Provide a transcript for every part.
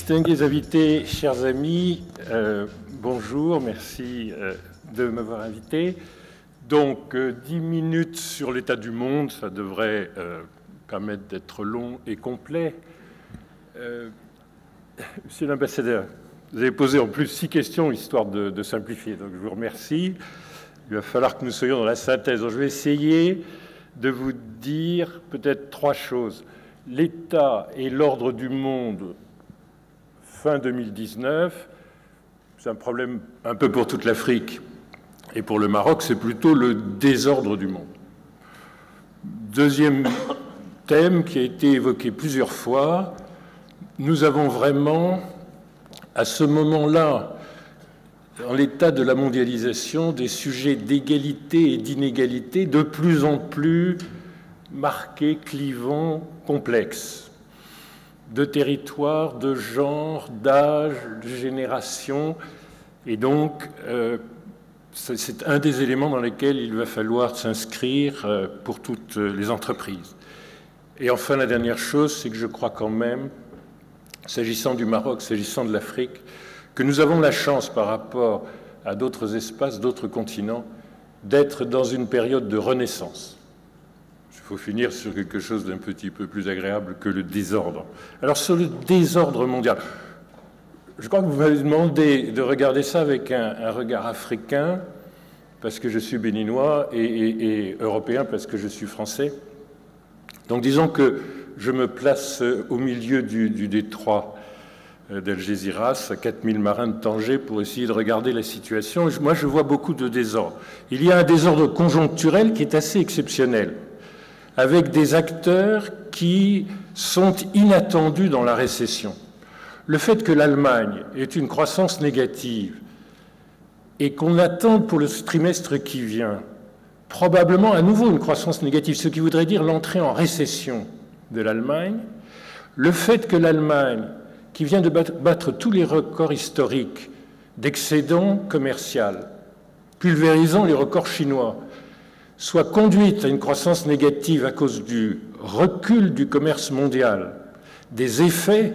Distingués invités, chers amis, bonjour, merci de m'avoir invité. Donc, 10 minutes sur l'état du monde, ça devrait permettre d'être long et complet. Monsieur l'ambassadeur, vous avez posé en plus 6 questions, histoire de simplifier, donc je vous remercie. Il va falloir que nous soyons dans la synthèse. Donc, je vais essayer de vous dire peut-être 3 choses. L'état et l'ordre du monde fin 2019, c'est un problème un peu pour toute l'Afrique. Et pour le Maroc, c'est plutôt le désordre du monde. Deuxième thème qui a été évoqué plusieurs fois, nous avons vraiment, à ce moment-là, dans l'état de la mondialisation, des sujets d'égalité et d'inégalité de plus en plus marqués, clivants, complexes, de territoire, de genre, d'âge, de génération. Et donc, c'est un des éléments dans lesquels il va falloir s'inscrire pour toutes les entreprises. Et enfin, la dernière chose, c'est que je crois quand même, s'agissant du Maroc, s'agissant de l'Afrique, que nous avons la chance par rapport à d'autres espaces, d'autres continents, d'être dans une période de renaissance. Il faut finir sur quelque chose d'un petit peu plus agréable que le désordre. Alors, sur le désordre mondial, je crois que vous m'avez demandé de regarder ça avec un regard africain, parce que je suis béninois, et européen, parce que je suis français. Donc, disons que je me place au milieu du détroit d'Algésiras, à 4000 marins de Tanger, pour essayer de regarder la situation. Moi, je vois beaucoup de désordre. Il y a un désordre conjoncturel qui est assez exceptionnel, avec des acteurs qui sont inattendus dans la récession. Le fait que l'Allemagne ait une croissance négative et qu'on attende pour le trimestre qui vient probablement à nouveau une croissance négative, ce qui voudrait dire l'entrée en récession de l'Allemagne, le fait que l'Allemagne, qui vient de battre tous les records historiques d'excédent commercial, pulvérisant les records chinois, soit conduite à une croissance négative à cause du recul du commerce mondial, des effets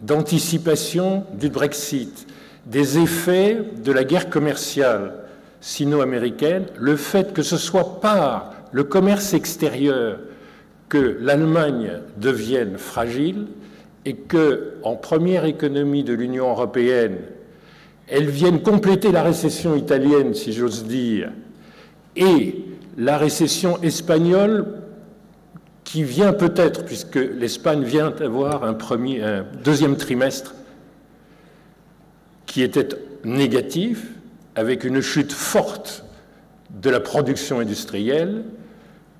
d'anticipation du Brexit, des effets de la guerre commerciale sino-américaine, le fait que ce soit par le commerce extérieur que l'Allemagne devienne fragile et que, en première économie de l'Union européenne, elle vienne compléter la récession italienne, si j'ose dire, et la récession espagnole qui vient peut-être, puisque l'Espagne vient d'avoir un deuxième trimestre qui était négatif, avec une chute forte de la production industrielle,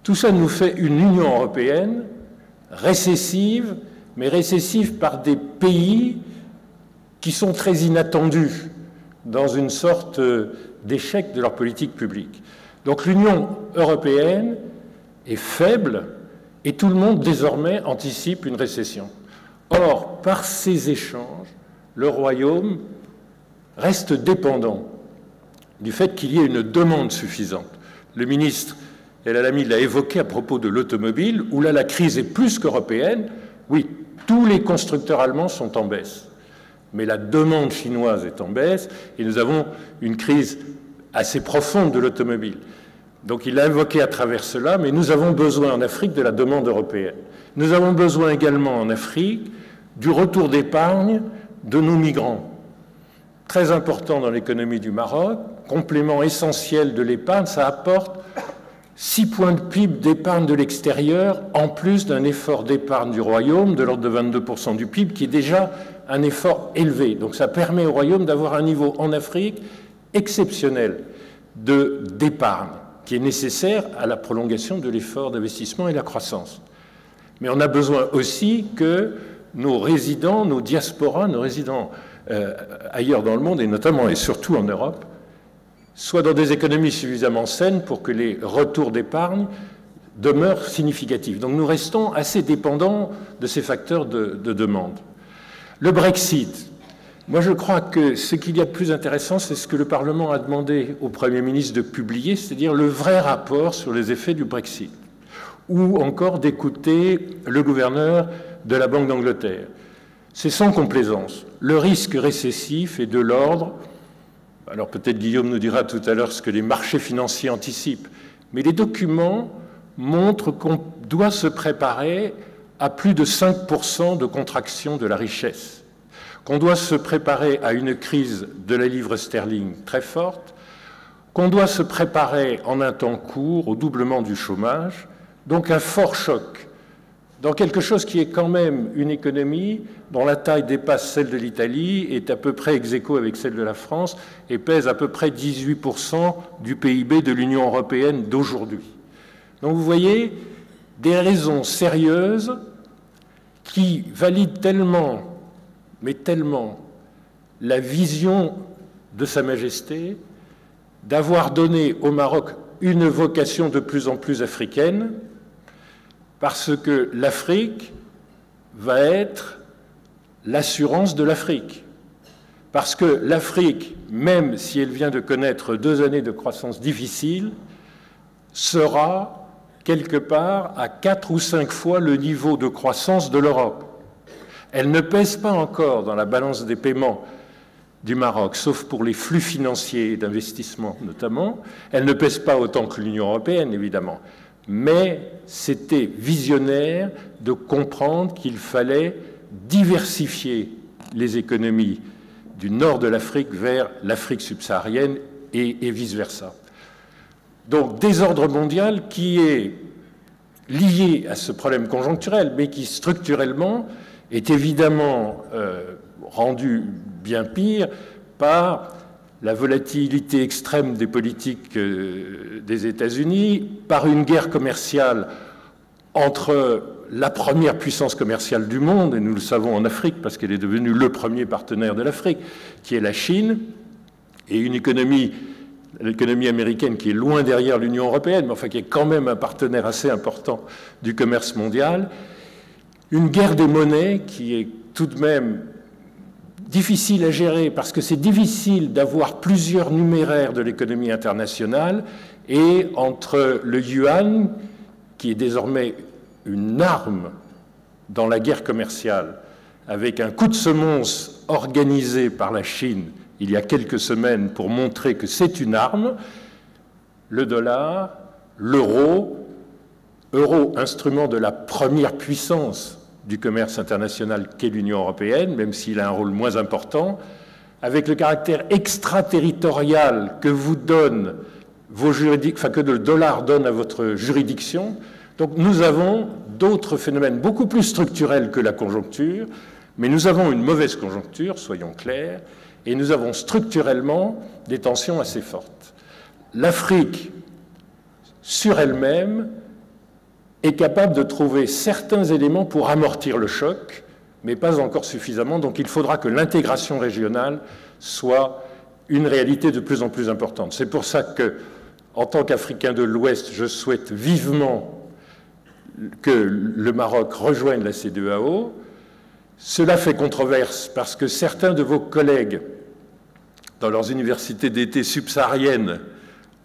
tout ça nous fait une Union européenne récessive, mais récessive par des pays qui sont très inattendus dans une sorte d'échec de leur politique publique. Donc l'Union européenne est faible et tout le monde désormais anticipe une récession. Or, par ces échanges, le Royaume reste dépendant du fait qu'il y ait une demande suffisante. Le ministre El Alami l'a évoqué à propos de l'automobile, où là la crise est plus qu'européenne. Oui, tous les constructeurs allemands sont en baisse, mais la demande chinoise est en baisse et nous avons une crise assez profonde de l'automobile. Donc il l'a évoqué à travers cela, mais nous avons besoin en Afrique de la demande européenne. Nous avons besoin également en Afrique du retour d'épargne de nos migrants. Très important dans l'économie du Maroc, complément essentiel de l'épargne, ça apporte 6 points de PIB d'épargne de l'extérieur, en plus d'un effort d'épargne du Royaume de l'ordre de 22% du PIB, qui est déjà un effort élevé. Donc ça permet au Royaume d'avoir un niveau en Afrique exceptionnel d'épargne, qui est nécessaire à la prolongation de l'effort d'investissement et la croissance. Mais on a besoin aussi que nos résidents, nos diasporas, nos résidents ailleurs dans le monde, et notamment et surtout en Europe, soient dans des économies suffisamment saines pour que les retours d'épargne demeurent significatifs. Donc nous restons assez dépendants de ces facteurs de demande. Le Brexit. Moi, je crois que ce qu'il y a de plus intéressant, c'est ce que le Parlement a demandé au Premier ministre de publier, c'est-à-dire le vrai rapport sur les effets du Brexit, ou encore d'écouter le gouverneur de la Banque d'Angleterre. C'est sans complaisance. Le risque récessif est de l'ordre, alors peut-être Guillaume nous dira tout à l'heure ce que les marchés financiers anticipent, mais les documents montrent qu'on doit se préparer à plus de 5% de contraction de la richesse, qu'on doit se préparer à une crise de la livre sterling très forte, qu'on doit se préparer en un temps court au doublement du chômage, donc un fort choc dans quelque chose qui est quand même une économie dont la taille dépasse celle de l'Italie, est à peu près ex aequo avec celle de la France et pèse à peu près 18% du PIB de l'Union européenne d'aujourd'hui. Donc vous voyez des raisons sérieuses qui valident tellement, mais tellement, la vision de Sa Majesté d'avoir donné au Maroc une vocation de plus en plus africaine, parce que l'Afrique va être l'assurance de l'Afrique. Parce que l'Afrique, même si elle vient de connaître 2 années de croissance difficiles, sera quelque part à 4 ou 5 fois le niveau de croissance de l'Europe. Elle ne pèse pas encore dans la balance des paiements du Maroc, sauf pour les flux financiers d'investissement notamment. Elle ne pèse pas autant que l'Union européenne, évidemment. Mais c'était visionnaire de comprendre qu'il fallait diversifier les économies du nord de l'Afrique vers l'Afrique subsaharienne et vice-versa. Donc, désordre mondial qui est lié à ce problème conjoncturel, mais qui structurellement est évidemment rendu bien pire par la volatilité extrême des politiques des États-Unis, par une guerre commerciale entre la première puissance commerciale du monde, et nous le savons en Afrique parce qu'elle est devenue le premier partenaire de l'Afrique, qui est la Chine, et une économie, l'économie américaine qui est loin derrière l'Union européenne, mais enfin qui est quand même un partenaire assez important du commerce mondial, une guerre des monnaies qui est tout de même difficile à gérer parce que c'est difficile d'avoir plusieurs numéraires de l'économie internationale, et entre le yuan, qui est désormais une arme dans la guerre commerciale, avec un coup de semonce organisé par la Chine il y a quelques semaines pour montrer que c'est une arme, le dollar, l'euro, instrument de la première puissance du commerce international qu'est l'Union européenne, même s'il a un rôle moins important, avec le caractère extraterritorial que vous donne vos que le dollar donne à votre juridiction. Donc nous avons d'autres phénomènes beaucoup plus structurels que la conjoncture, mais nous avons une mauvaise conjoncture, soyons clairs, et nous avons structurellement des tensions assez fortes. L'Afrique, sur elle-même, est capable de trouver certains éléments pour amortir le choc, mais pas encore suffisamment. Donc il faudra que l'intégration régionale soit une réalité de plus en plus importante. C'est pour ça que, en tant qu'Africain de l'Ouest, je souhaite vivement que le Maroc rejoigne la CEDEAO. Cela fait controverse parce que certains de vos collègues, dans leurs universités d'été subsahariennes,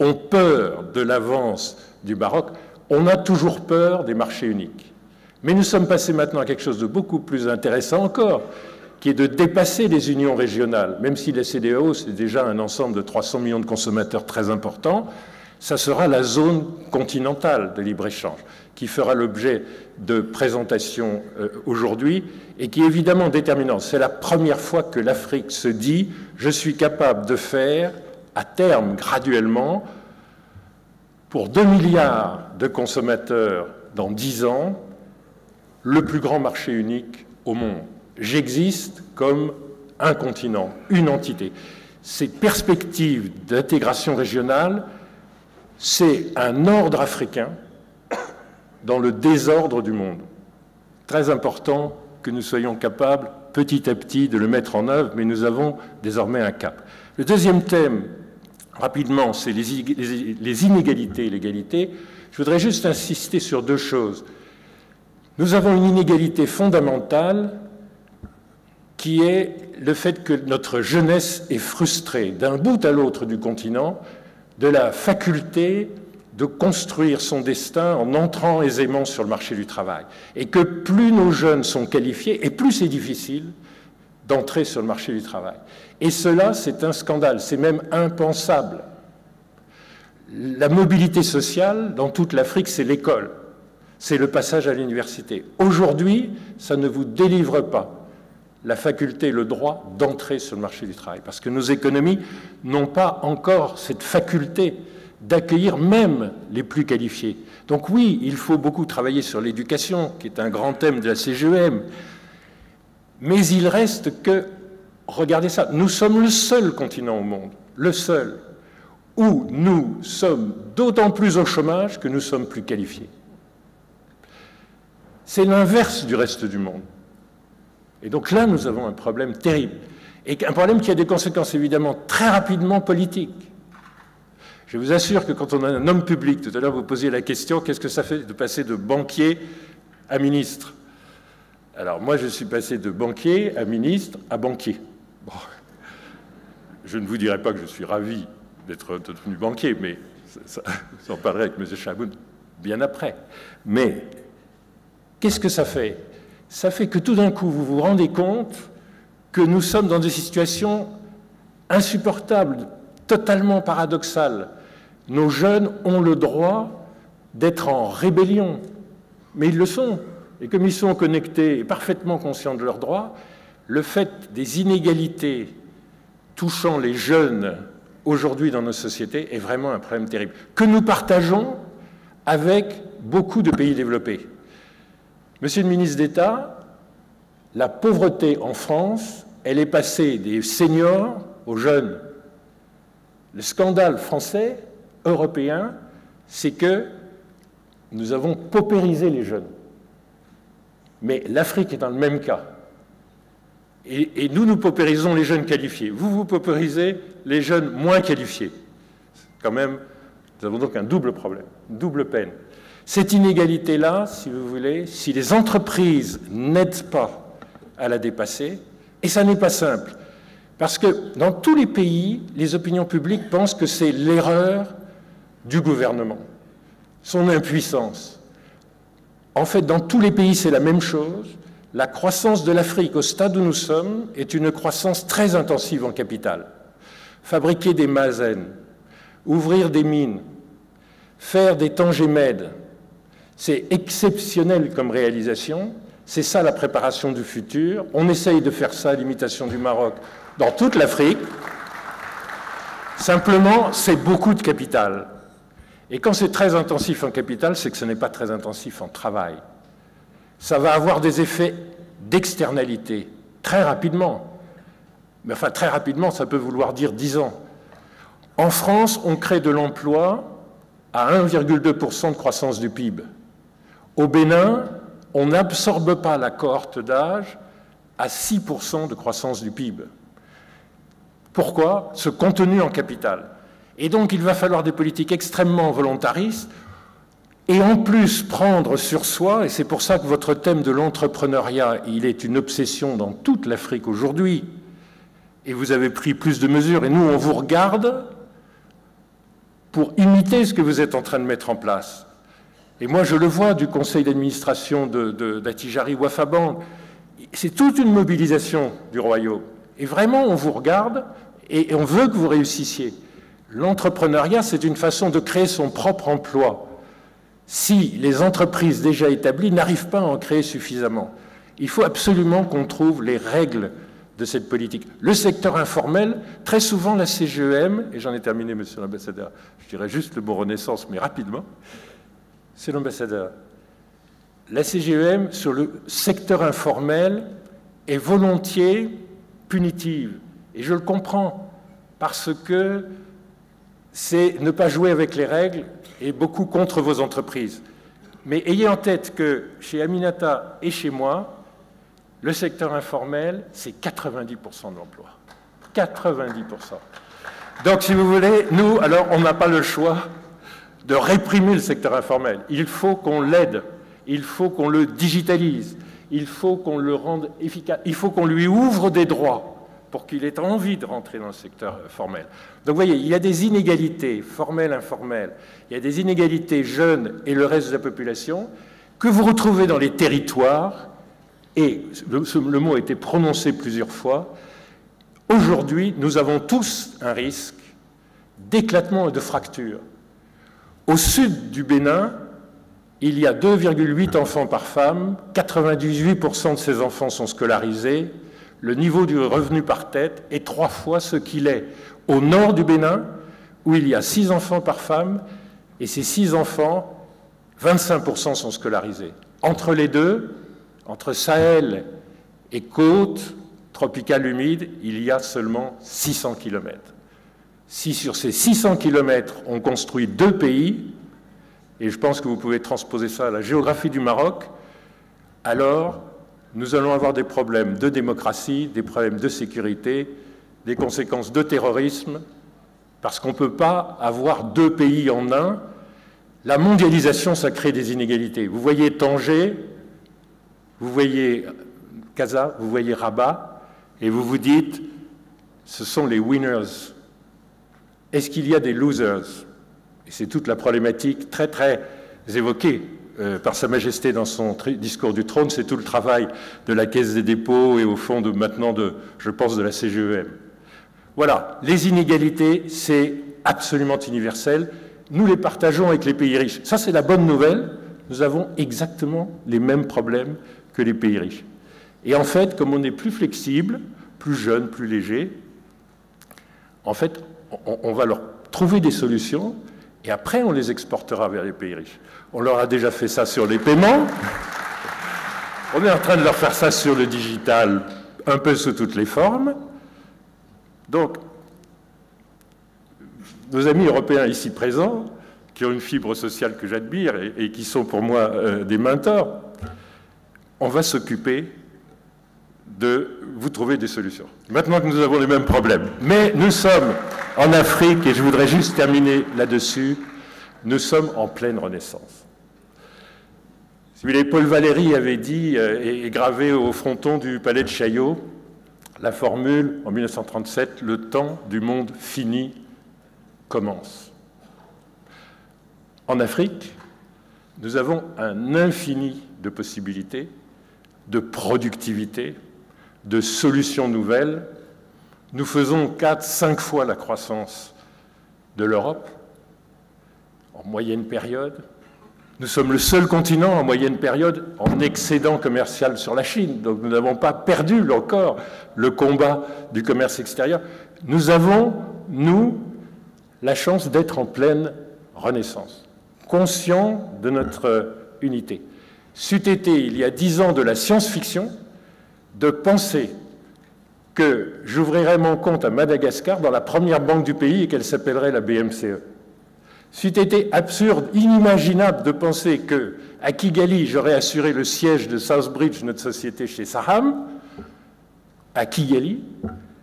ont peur de l'avance du Maroc. On a toujours peur des marchés uniques. Mais nous sommes passés maintenant à quelque chose de beaucoup plus intéressant encore, qui est de dépasser les unions régionales. Même si la CEDEAO, c'est déjà un ensemble de 300 millions de consommateurs très important, ça sera la zone continentale de libre-échange qui fera l'objet de présentations aujourd'hui et qui est évidemment déterminante. C'est la première fois que l'Afrique se dit « je suis capable de faire, à terme, graduellement, pour 2 milliards de consommateurs dans 10 ans, le plus grand marché unique au monde. J'existe comme un continent, une entité. » Ces perspectives d'intégration régionale, c'est un ordre africain dans le désordre du monde. Très important que nous soyons capables, petit à petit, de le mettre en œuvre, mais nous avons désormais un cap. Le deuxième thème, rapidement, c'est les inégalités et l'égalité. Je voudrais juste insister sur 2 choses. Nous avons une inégalité fondamentale qui est le fait que notre jeunesse est frustrée d'un bout à l'autre du continent de la faculté de construire son destin en entrant aisément sur le marché du travail. Et que plus nos jeunes sont qualifiés, et plus c'est difficile d'entrer sur le marché du travail. Et cela, c'est un scandale, c'est même impensable. La mobilité sociale, dans toute l'Afrique, c'est l'école. C'est le passage à l'université. Aujourd'hui, ça ne vous délivre pas la faculté, le droit d'entrer sur le marché du travail, parce que nos économies n'ont pas encore cette faculté d'accueillir même les plus qualifiés. Donc oui, il faut beaucoup travailler sur l'éducation, qui est un grand thème de la CGEM, mais il reste que, regardez ça, nous sommes le seul continent au monde, le seul, où nous sommes d'autant plus au chômage que nous sommes plus qualifiés. C'est l'inverse du reste du monde. Et donc là, nous avons un problème terrible. Et un problème qui a des conséquences évidemment très rapidement politiques. Je vous assure que quand on a un homme public, tout à l'heure vous posiez la question, qu'est-ce que ça fait de passer de banquier à ministre? Alors moi, je suis passé de banquier à ministre à banquier. Bon. Je ne vous dirai pas que je suis ravi d'être devenu banquier, mais j'en parlerai avec M. Chaboun bien après. Mais qu'est-ce que ça fait? Ça fait que tout d'un coup, vous vous rendez compte que nous sommes dans des situations insupportables, totalement paradoxales. Nos jeunes ont le droit d'être en rébellion, mais ils le sont. Et comme ils sont connectés et parfaitement conscients de leurs droits, le fait des inégalités touchant les jeunes aujourd'hui dans nos sociétés est vraiment un problème terrible, que nous partageons avec beaucoup de pays développés. Monsieur le ministre d'État, la pauvreté en France, elle est passée des seniors aux jeunes. Le scandale français, européen, c'est que nous avons paupérisé les jeunes. Mais l'Afrique est dans le même cas. Et nous paupérisons les jeunes qualifiés. Vous paupérisez les jeunes moins qualifiés. Quand même, nous avons donc un double problème, une double peine. Cette inégalité-là, si vous voulez, si les entreprises n'aident pas à la dépasser, et ça n'est pas simple, parce que dans tous les pays, les opinions publiques pensent que c'est l'erreur du gouvernement, son impuissance. En fait, dans tous les pays, c'est la même chose. La croissance de l'Afrique, au stade où nous sommes, est une croissance très intensive en capital. Fabriquer des mazennes, ouvrir des mines, faire des tangémèdes, c'est exceptionnel comme réalisation. C'est ça la préparation du futur. On essaye de faire ça à l'imitation du Maroc dans toute l'Afrique. Simplement, c'est beaucoup de capital. Et quand c'est très intensif en capital, c'est que ce n'est pas très intensif en travail. Ça va avoir des effets d'externalité très rapidement. Mais enfin, très rapidement, ça peut vouloir dire 10 ans. En France, on crée de l'emploi à 1,2% de croissance du PIB. Au Bénin, on n'absorbe pas la cohorte d'âge à 6% de croissance du PIB. Pourquoi? Ce contenu en capital. Et donc, il va falloir des politiques extrêmement volontaristes et en plus prendre sur soi, et c'est pour ça que votre thème de l'entrepreneuriat, il est une obsession dans toute l'Afrique aujourd'hui, et vous avez pris plus de mesures, et nous, on vous regarde pour imiter ce que vous êtes en train de mettre en place. Et moi, je le vois du conseil d'administration d'Attijari Wafa Bank, c'est toute une mobilisation du royaume. Et vraiment, on vous regarde et on veut que vous réussissiez. L'entrepreneuriat, c'est une façon de créer son propre emploi. Si les entreprises déjà établies n'arrivent pas à en créer suffisamment, il faut absolument qu'on trouve les règles de cette politique. Le secteur informel, très souvent la CGEM, et j'en ai terminé, monsieur l'ambassadeur, je dirais juste le mot renaissance, mais rapidement, c'est l'ambassadeur. La CGEM, sur le secteur informel, est volontiers punitive. Et je le comprends, parce que c'est ne pas jouer avec les règles et beaucoup contre vos entreprises. Mais ayez en tête que chez Aminata et chez moi, le secteur informel, c'est 90% de l'emploi. 90%. Donc, si vous voulez, nous, alors, on n'a pas le choix de réprimer le secteur informel. Il faut qu'on l'aide, il faut qu'on le digitalise, il faut qu'on le rende efficace, il faut qu'on lui ouvre des droits pour qu'il ait envie de rentrer dans le secteur formel. Donc vous voyez, il y a des inégalités formelles, informelles, il y a des inégalités jeunes et le reste de la population que vous retrouvez dans les territoires, et le mot a été prononcé plusieurs fois. Aujourd'hui, nous avons tous un risque d'éclatement et de fracture. Au sud du Bénin, il y a 2,8 enfants par femme, 98% de ces enfants sont scolarisés, le niveau du revenu par tête est 3 fois ce qu'il est au nord du Bénin, où il y a 6 enfants par femme, et ces 6 enfants, 25% sont scolarisés. Entre les deux, entre Sahel et côte tropicale humide, il y a seulement 600 km. Si sur ces 600 km, on construit 2 pays, et je pense que vous pouvez transposer ça à la géographie du Maroc, alors nous allons avoir des problèmes de démocratie, des problèmes de sécurité, des conséquences de terrorisme, parce qu'on ne peut pas avoir 2 pays en un. La mondialisation, ça crée des inégalités. Vous voyez Tanger, vous voyez Casa, vous voyez Rabat, et vous vous dites, ce sont les winners. Est-ce qu'il y a des losers? Et c'est toute la problématique très, très évoquée par Sa Majesté dans son discours du trône. C'est tout le travail de la Caisse des dépôts et au fond maintenant, je pense, de la CGEM. Voilà, les inégalités, c'est absolument universel. Nous les partageons avec les pays riches. Ça, c'est la bonne nouvelle. Nous avons exactement les mêmes problèmes que les pays riches. Et en fait, comme on est plus flexible, plus jeune, plus léger, en fait, on va leur trouver des solutions et après, on les exportera vers les pays riches. On leur a déjà fait ça sur les paiements. On est en train de leur faire ça sur le digital, un peu sous toutes les formes. Donc, nos amis européens ici présents, qui ont une fibre sociale que j'admire et qui sont pour moi des mentors, on va s'occuper de vous trouver des solutions. Maintenant que nous avons les mêmes problèmes. Mais nous sommes en Afrique, et je voudrais juste terminer là-dessus, nous sommes en pleine renaissance. Si vous voulez, Paul Valéry avait dit, et gravé au fronton du palais de Chaillot, la formule, en 1937, « Le temps du monde fini commence ». En Afrique, nous avons un infini de possibilités, de productivité, de solutions nouvelles. Nous faisons 4-5 fois la croissance de l'Europe en moyenne période. Nous sommes le seul continent en moyenne période en excédent commercial sur la Chine. Donc nous n'avons pas perdu encore le combat du commerce extérieur. Nous avons, nous, la chance d'être en pleine renaissance, conscients de notre unité. C'eût été, il y a 10 ans, de la science-fiction de penser que j'ouvrirais mon compte à Madagascar dans la première banque du pays et qu'elle s'appellerait la BMCE. C'eût été absurde, inimaginable de penser qu'à Kigali, j'aurais assuré le siège de Southbridge, notre société chez Saham, à Kigali.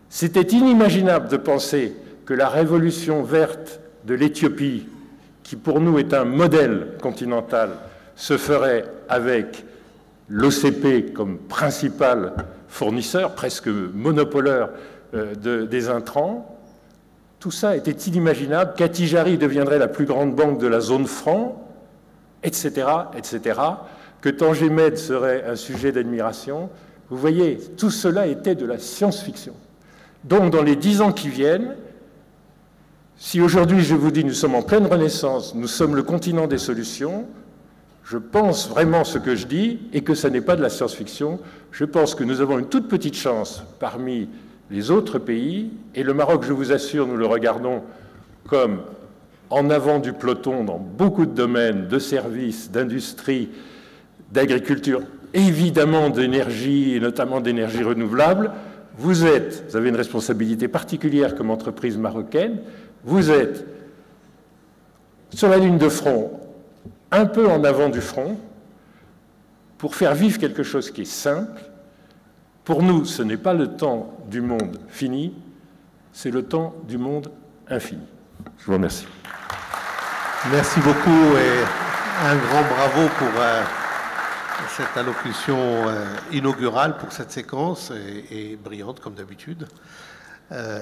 C'était inimaginable de penser que la révolution verte de l'Éthiopie, qui pour nous est un modèle continental, se ferait avec l'OCP comme principal fournisseur, presque monopoleur des intrants. Tout ça était inimaginable. Katijari deviendrait la plus grande banque de la zone franc, etc., etc. Que Tanger Med serait un sujet d'admiration. Vous voyez, tout cela était de la science-fiction. Donc, dans les 10 ans qui viennent, si aujourd'hui je vous dis nous sommes en pleine renaissance, nous sommes le continent des solutions, je pense vraiment ce que je dis et que ça n'est pas de la science-fiction. Je pense que nous avons une toute petite chance parmi les autres pays, et le Maroc, je vous assure, nous le regardons comme en avant du peloton dans beaucoup de domaines, de services, d'industrie, d'agriculture, évidemment d'énergie, et notamment d'énergie renouvelable. Vous avez une responsabilité particulière comme entreprise marocaine, vous êtes sur la ligne de front, un peu en avant du front, pour faire vivre quelque chose qui est simple. Pour nous, ce n'est pas le temps du monde fini, c'est le temps du monde infini. Je vous remercie. Merci beaucoup et un grand bravo pour Cette allocution inaugurale pour cette séquence est brillante, comme d'habitude.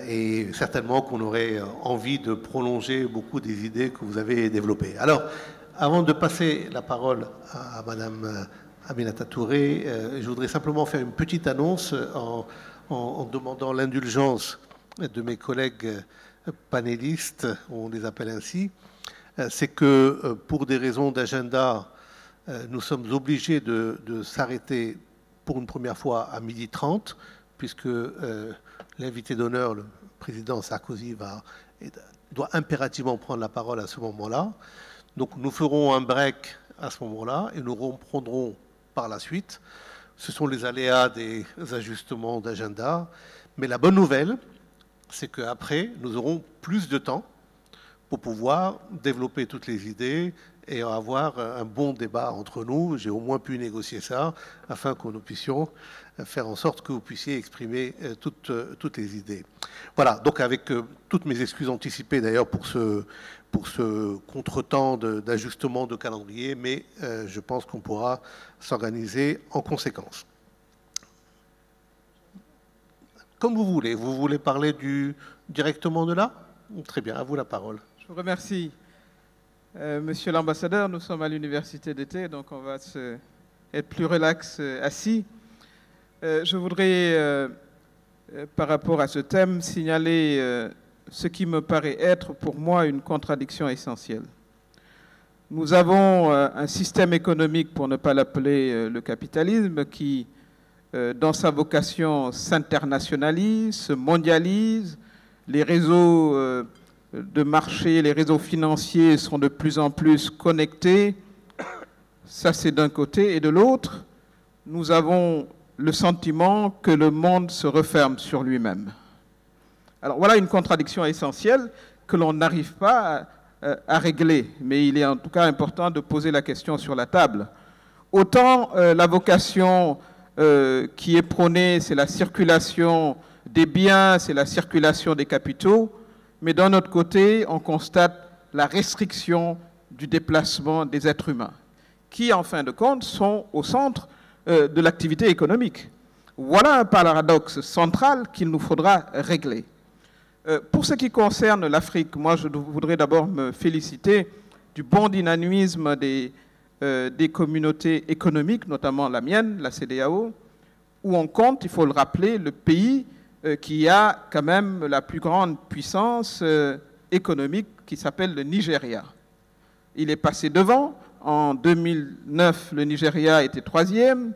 Et certainement qu'on aurait envie de prolonger beaucoup des idées que vous avez développées. Alors, avant de passer la parole à Madame Aminata Touré, je voudrais simplement faire une petite annonce en demandant l'indulgence de mes collègues panélistes, on les appelle ainsi. C'est que pour des raisons d'agenda, nous sommes obligés de s'arrêter pour une première fois à 12h30, puisque l'invité d'honneur, le président Sarkozy, doit impérativement prendre la parole à ce moment-là. Donc nous ferons un break à ce moment-là et nous reprendrons par la suite. Ce sont les aléas des ajustements d'agenda. Mais la bonne nouvelle, c'est qu'après, nous aurons plus de temps pour pouvoir développer toutes les idées et avoir un bon débat entre nous. J'ai au moins pu négocier ça afin que nous puissions faire en sorte que vous puissiez exprimer toutes les idées. Voilà, donc avec toutes mes excuses anticipées d'ailleurs pour ce contretemps d'ajustement de calendrier, mais je pense qu'on pourra s'organiser en conséquence. Comme vous voulez parler directement de là? Très bien, à vous la parole. Je vous remercie. Monsieur l'ambassadeur, nous sommes à l'université d'été, donc on va être plus relax assis. Je voudrais, par rapport à ce thème, signaler ce qui me paraît être pour moi une contradiction essentielle. Nous avons un système économique, pour ne pas l'appeler le capitalisme, qui, dans sa vocation, s'internationalise, se mondialise. Les réseaux de marché, les réseaux financiers sont de plus en plus connectés. Ça, c'est d'un côté. Et de l'autre, nous avons le sentiment que le monde se referme sur lui-même. Alors voilà une contradiction essentielle que l'on n'arrive pas à régler, mais il est en tout cas important de poser la question sur la table. Autant la vocation qui est prônée, c'est la circulation des biens, c'est la circulation des capitaux, mais d'un autre côté, on constate la restriction du déplacement des êtres humains, qui, en fin de compte, sont au centre de l'activité économique. Voilà un paradoxe central qu'il nous faudra régler. Pour ce qui concerne l'Afrique, moi, je voudrais d'abord me féliciter du bon dynamisme des communautés économiques, notamment la mienne, la CEDEAO, où on compte, il faut le rappeler, le pays qui a quand même la plus grande puissance économique qui s'appelle le Nigeria. Il est passé devant. En 2009, le Nigeria était 3e,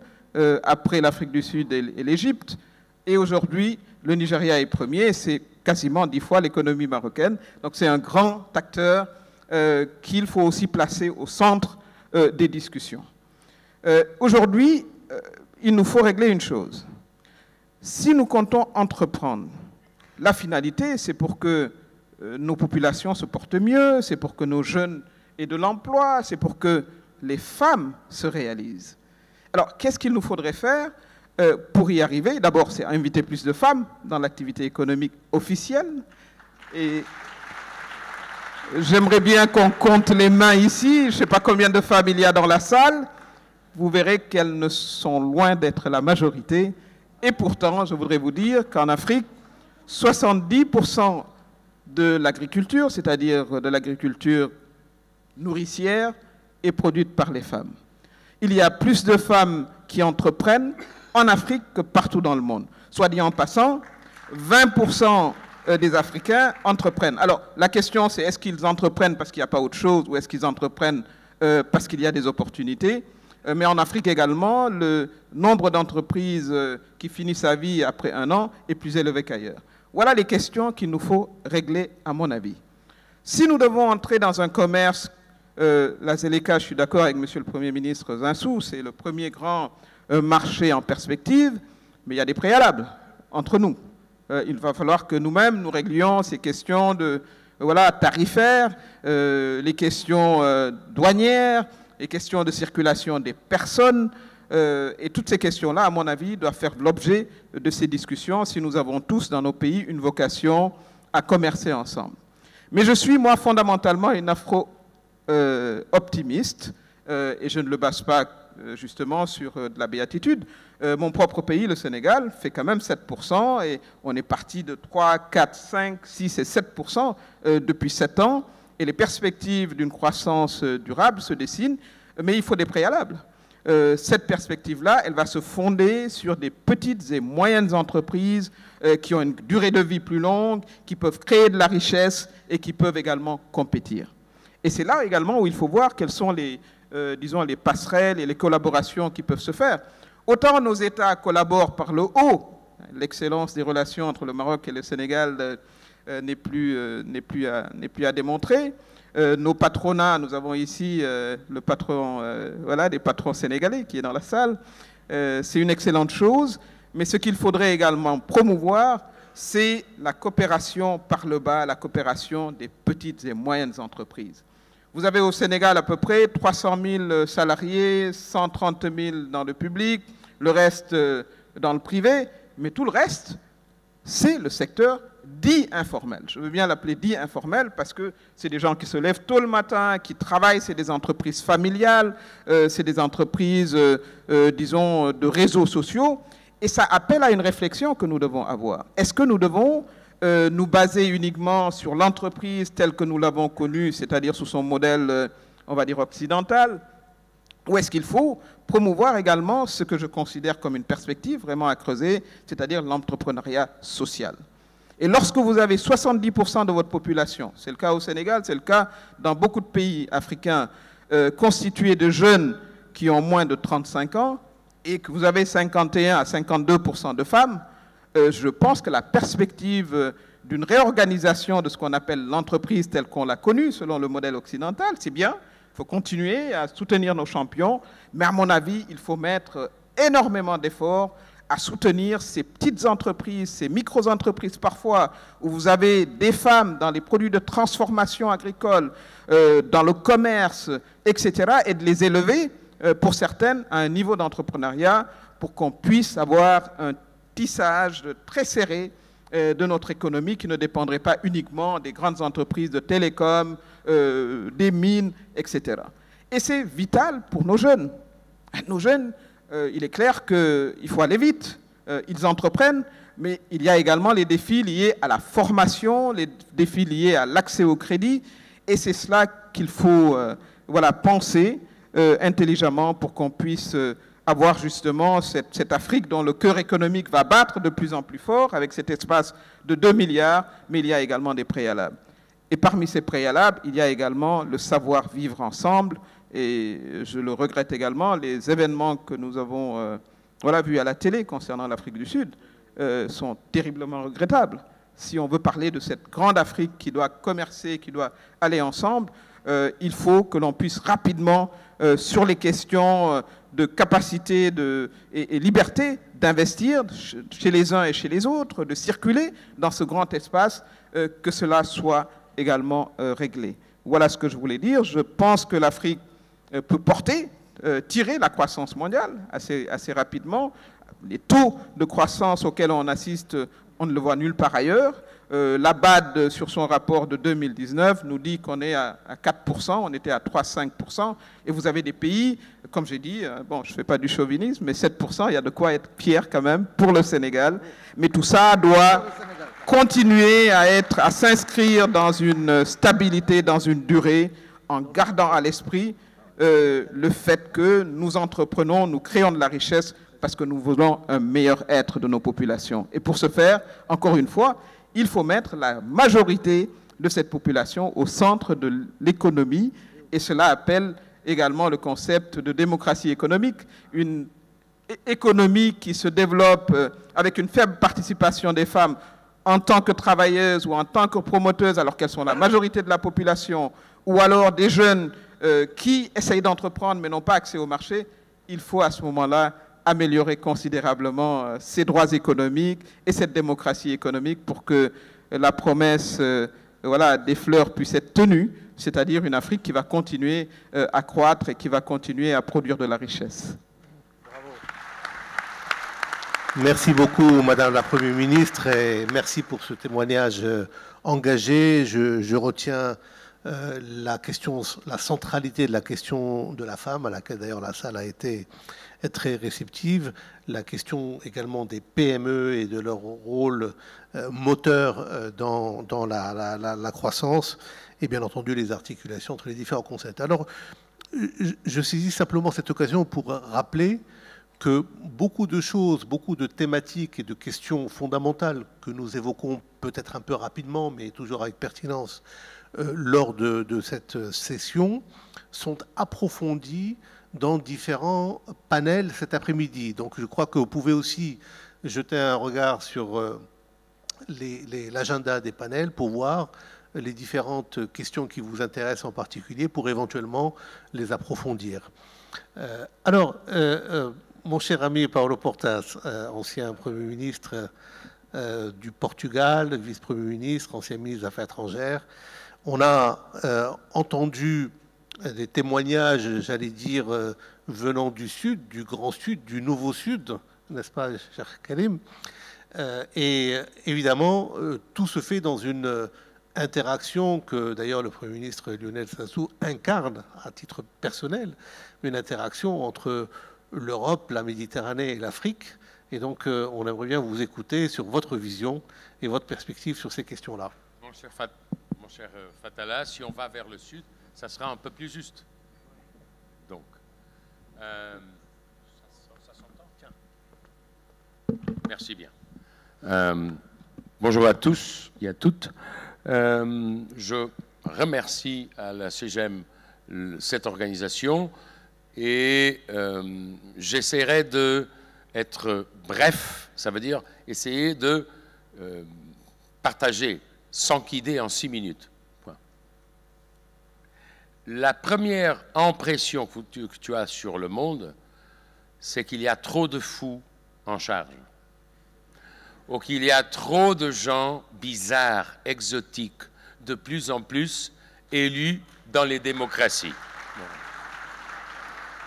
après l'Afrique du Sud et l'Égypte. Et aujourd'hui, le Nigeria est 1er, c'est quasiment 10 fois l'économie marocaine. Donc c'est un grand acteur qu'il faut aussi placer au centre des discussions. Aujourd'hui, il nous faut régler une chose. Si nous comptons entreprendre, la finalité, c'est pour que nos populations se portent mieux, c'est pour que nos jeunes aient de l'emploi, c'est pour que les femmes se réalisent. Alors, qu'est-ce qu'il nous faudrait faire pour y arriver? D'abord, c'est inviter plus de femmes dans l'activité économique officielle. Et j'aimerais bien qu'on compte les mains ici. Je ne sais pas combien de femmes il y a dans la salle. Vous verrez qu'elles ne sont loin d'être la majorité. Et pourtant, je voudrais vous dire qu'en Afrique, 70% de l'agriculture, c'est-à-dire de l'agriculture nourricière, est produite par les femmes. Il y a plus de femmes qui entreprennent en Afrique que partout dans le monde. Soit dit en passant, 20% des Africains entreprennent. Alors, la question, c'est est-ce qu'ils entreprennent parce qu'il n'y a pas autre chose ou est-ce qu'ils entreprennent parce qu'il y a des opportunités? Mais en Afrique également, le nombre d'entreprises qui finissent sa vie après 1 an est plus élevé qu'ailleurs. Voilà les questions qu'il nous faut régler, à mon avis. Si nous devons entrer dans un commerce, la Zeleka, je suis d'accord avec Monsieur le Premier ministre Zinsou, c'est le premier grand marché en perspective, mais il y a des préalables entre nous. Il va falloir que nous-mêmes, nous réglions ces questions tarifaires, les questions douanières, les questions de circulation des personnes, et toutes ces questions-là, à mon avis, doivent faire l'objet de ces discussions si nous avons tous dans nos pays une vocation à commercer ensemble. Mais je suis, moi, fondamentalement une afro-optimiste, et je ne le base pas justement sur de la béatitude. Mon propre pays, le Sénégal, fait quand même 7% et on est parti de 3, 4, 5, 6 et 7% depuis 7 ans. Et les perspectives d'une croissance durable se dessinent, mais il faut des préalables. Cette perspective-là, elle va se fonder sur des petites et moyennes entreprises qui ont une durée de vie plus longue, qui peuvent créer de la richesse et qui peuvent également compétir. Et c'est là également où il faut voir quelles sont les, disons, les passerelles et les collaborations qui peuvent se faire. Autant nos États collaborent par le haut, l'excellence des relations entre le Maroc et le Sénégal n'est plus à démontrer. Nos patronats, nous avons ici le patron, voilà, des patrons sénégalais qui est dans la salle. C'est une excellente chose, mais ce qu'il faudrait également promouvoir, c'est la coopération par le bas, la coopération des petites et moyennes entreprises. Vous avez au Sénégal à peu près 300 000 salariés, 130 000 dans le public, le reste dans le privé, mais tout le reste, c'est le secteur dit informel. Je veux bien l'appeler dit informel parce que c'est des gens qui se lèvent tôt le matin, qui travaillent, c'est des entreprises familiales, c'est des entreprises, disons, de réseaux sociaux, et ça appelle à une réflexion que nous devons avoir. Est-ce que nous devons nous baser uniquement sur l'entreprise telle que nous l'avons connue, c'est-à-dire sous son modèle, on va dire, occidental, ou est-ce qu'il faut promouvoir également ce que je considère comme une perspective vraiment à creuser, c'est-à-dire l'entrepreneuriat social? Et lorsque vous avez 70% de votre population, c'est le cas au Sénégal, c'est le cas dans beaucoup de pays africains, constitués de jeunes qui ont moins de 35 ans, et que vous avez 51 à 52% de femmes, je pense que la perspective d'une réorganisation de ce qu'on appelle l'entreprise telle qu'on l'a connue, selon le modèle occidental, c'est bien, il faut continuer à soutenir nos champions, mais à mon avis, il faut mettre énormément d'efforts à soutenir ces petites entreprises, ces micro-entreprises parfois, où vous avez des femmes dans les produits de transformation agricole, dans le commerce, etc., et de les élever, pour certaines, à un niveau d'entrepreneuriat, pour qu'on puisse avoir un tissage très serré de notre économie qui ne dépendrait pas uniquement des grandes entreprises de télécom, des mines, etc. Et c'est vital pour nos jeunes. Nos jeunes, il est clair qu'il faut aller vite. Ils entreprennent, mais il y a également les défis liés à la formation, les défis liés à l'accès au crédit, et c'est cela qu'il faut voilà, penser intelligemment pour qu'on puisse avoir justement cette Afrique dont le cœur économique va battre de plus en plus fort avec cet espace de 2 milliards, mais il y a également des préalables. Et parmi ces préalables, il y a également le savoir vivre ensemble, et je le regrette également, les événements que nous avons voilà, vus à la télé concernant l'Afrique du Sud sont terriblement regrettables. Si on veut parler de cette grande Afrique qui doit commercer, qui doit aller ensemble, il faut que l'on puisse rapidement, sur les questions de capacité et liberté d'investir chez les uns et chez les autres, de circuler dans ce grand espace, que cela soit également réglé. Voilà ce que je voulais dire. Je pense que l'Afrique peut porter, tirer la croissance mondiale assez rapidement. Les taux de croissance auxquels on assiste, on ne le voit nulle part ailleurs. La BAD, sur son rapport de 2019, nous dit qu'on est à 4%, on était à 3-5%, et vous avez des pays, comme j'ai dit, bon, je ne fais pas du chauvinisme, mais 7%, il y a de quoi être fier quand même pour le Sénégal. Mais tout ça doit continuer à s'inscrire dans une stabilité, dans une durée, en gardant à l'esprit le fait que nous entreprenons, nous créons de la richesse parce que nous voulons un meilleur être de nos populations. Et pour ce faire, encore une fois, il faut mettre la majorité de cette population au centre de l'économie, et cela appelle également le concept de démocratie économique, une économie qui se développe avec une faible participation des femmes en tant que travailleuses ou en tant que promoteuses, alors qu'elles sont la majorité de la population, ou alors des jeunes qui essayent d'entreprendre mais n'ont pas accès au marché. Il faut à ce moment-là améliorer considérablement ces droits économiques et cette démocratie économique pour que la promesse voilà, des fleurs puisse être tenue, c'est-à-dire une Afrique qui va continuer à croître et qui va continuer à produire de la richesse. Bravo. Merci beaucoup, Madame la Première ministre, et merci pour ce témoignage engagé. Je retiens la centralité de la question de la femme, à laquelle d'ailleurs la salle a été très réceptive, la question également des PME et de leur rôle moteur dans la croissance, et bien entendu les articulations entre les différents concepts. Alors, je saisis simplement cette occasion pour rappeler que beaucoup de choses, beaucoup de thématiques et de questions fondamentales que nous évoquons peut-être un peu rapidement, mais toujours avec pertinence, lors de cette session, sont approfondies dans différents panels cet après-midi. Donc je crois que vous pouvez aussi jeter un regard sur l'agenda des panels pour voir les différentes questions qui vous intéressent en particulier, pour éventuellement les approfondir. Mon cher ami Paulo Portas, ancien Premier ministre du Portugal, vice-premier ministre, ancien ministre des Affaires étrangères, on a entendu des témoignages, j'allais dire, venant du Sud, du Grand Sud, du Nouveau Sud, n'est-ce pas, cher Karim? Et évidemment, tout se fait dans une interaction que d'ailleurs le Premier ministre Lionel Sassou incarne à titre personnel, une interaction entre l'Europe, la Méditerranée et l'Afrique. Et donc, on aimerait bien vous écouter sur votre vision et votre perspective sur ces questions-là. Mon cher Fatala, si on va vers le sud, ça sera un peu plus juste. Donc, ça s'entend? Tiens. Merci bien. Bonjour à tous et à toutes. Je remercie à la CGM cette organisation et j'essaierai d'être bref, ça veut dire essayer de partager 100 idées en 6 minutes. Point. La première impression que tu as sur le monde, c'est qu'il y a trop de fous en charge, ou qu'il y a trop de gens bizarres, exotiques, de plus en plus élus dans les démocraties.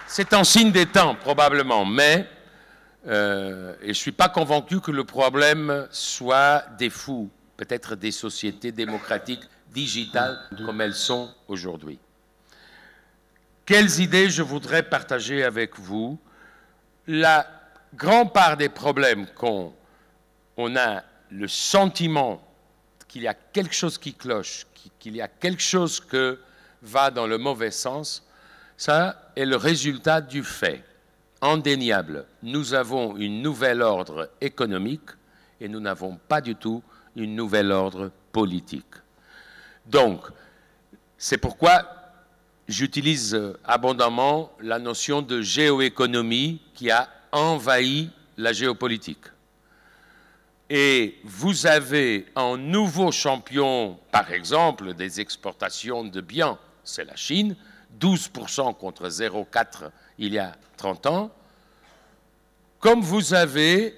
C'est un signe des temps, probablement, mais et je ne suis pas convaincu que le problème soit des fous, peut-être des sociétés démocratiques digitales comme elles sont aujourd'hui. Quelles idées je voudrais partager avec vous? La grande part des problèmes qu'on a le sentiment qu'il y a quelque chose qui cloche, qu'il y a quelque chose qui va dans le mauvais sens, ça est le résultat du fait indéniable. Nous avons un nouvel ordre économique et nous n'avons pas du tout un nouvel ordre politique. Donc, c'est pourquoi j'utilise abondamment la notion de géoéconomie qui a envahi la géopolitique. Et vous avez un nouveau champion, par exemple, des exportations de biens, c'est la Chine, 12% contre 0,4% il y a 30 ans. Comme vous avez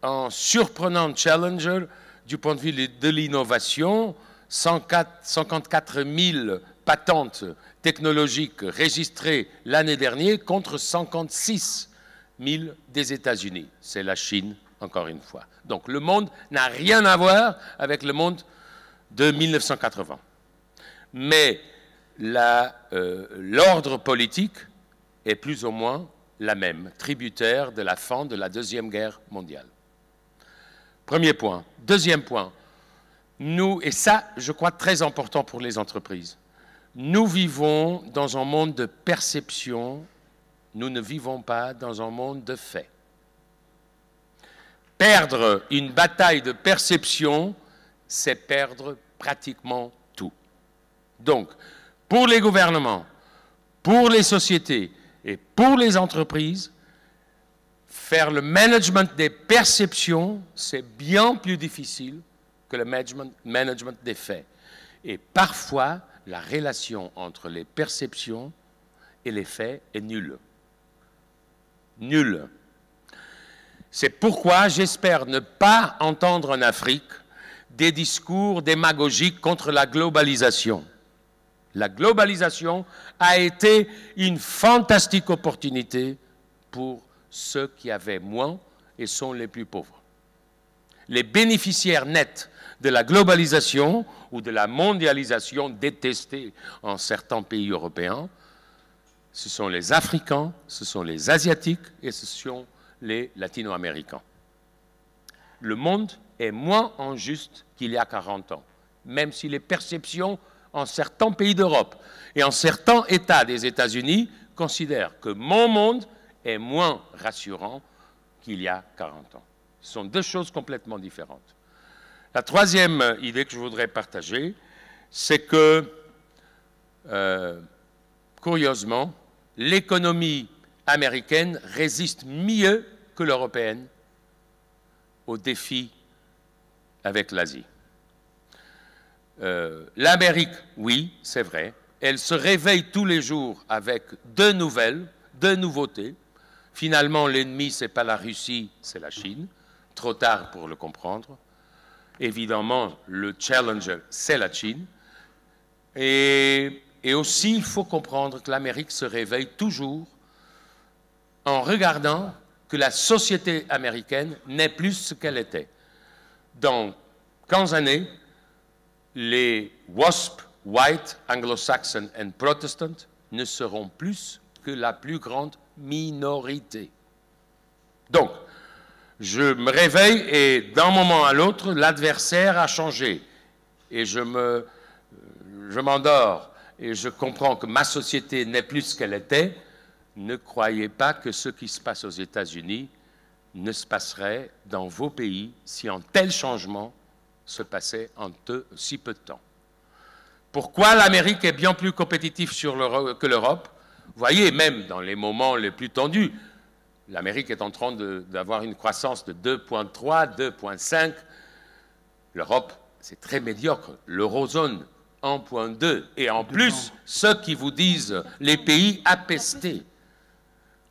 un surprenant challenger du point de vue de l'innovation, 154 000 patentes technologiques registrées l'année dernière contre 56 000 des États-Unis. C'est la Chine, encore une fois. Donc le monde n'a rien à avec le monde de 1980. Mais l'ordre politique est plus ou moins la même, tributaire de la fin de la Deuxième Guerre mondiale. Premier point. Deuxième point, nous, et ça, je crois, très important pour les entreprises, nous vivons dans un monde de perception, nous ne vivons pas dans un monde de faits. Perdre une bataille de perception, c'est perdre pratiquement tout. Donc, pour les gouvernements, pour les sociétés et pour les entreprises, faire le management des perceptions, c'est bien plus difficile que le management des faits. Et parfois, la relation entre les perceptions et les faits est nulle. Nulle. C'est pourquoi j'espère ne pas entendre en Afrique des discours démagogiques contre la globalisation. La globalisation a été une fantastique opportunité pour ceux qui avaient moins et sont les plus pauvres. Les bénéficiaires nets de la globalisation ou de la mondialisation détestée en certains pays européens, ce sont les Africains, ce sont les Asiatiques et ce sont les Latino-Américains. Le monde est moins injuste qu'il y a 40 ans, même si les perceptions en certains pays d'Europe et en certains États des États-Unis considèrent que mon monde est moins rassurant qu'il y a 40 ans. Ce sont deux choses complètement différentes. La troisième idée que je voudrais partager, c'est que, curieusement, l'économie américaine résiste mieux que l'européenne aux défis avec l'Asie. L'Amérique, oui, c'est vrai, elle se réveille tous les jours avec deux nouvelles, deux nouveautés. Finalement, l'ennemi, ce n'est pas la Russie, c'est la Chine. Trop tard pour le comprendre. Évidemment, le challenger, c'est la Chine. Et aussi, il faut comprendre que l'Amérique se réveille toujours en regardant que la société américaine n'est plus ce qu'elle était. Dans 15 années, les WASP, White, Anglo-Saxon and Protestant, ne seront plus que la plus grande minorité. Donc, je me réveille et d'un moment à l'autre, l'adversaire a changé. Et je m'endors et je comprends que ma société n'est plus ce qu'elle était. Ne croyez pas que ce qui se passe aux États-Unis ne se passerait dans vos pays si un tel changement se passait en si peu de temps. Pourquoi l'Amérique est bien plus compétitive que l'Europe? Vous voyez, même dans les moments les plus tendus, l'Amérique est en train d'avoir une croissance de 2,3, 2,5. L'Europe, c'est très médiocre. L'eurozone, 1,2. Et en plus, ceux qui vous disent les pays apestés,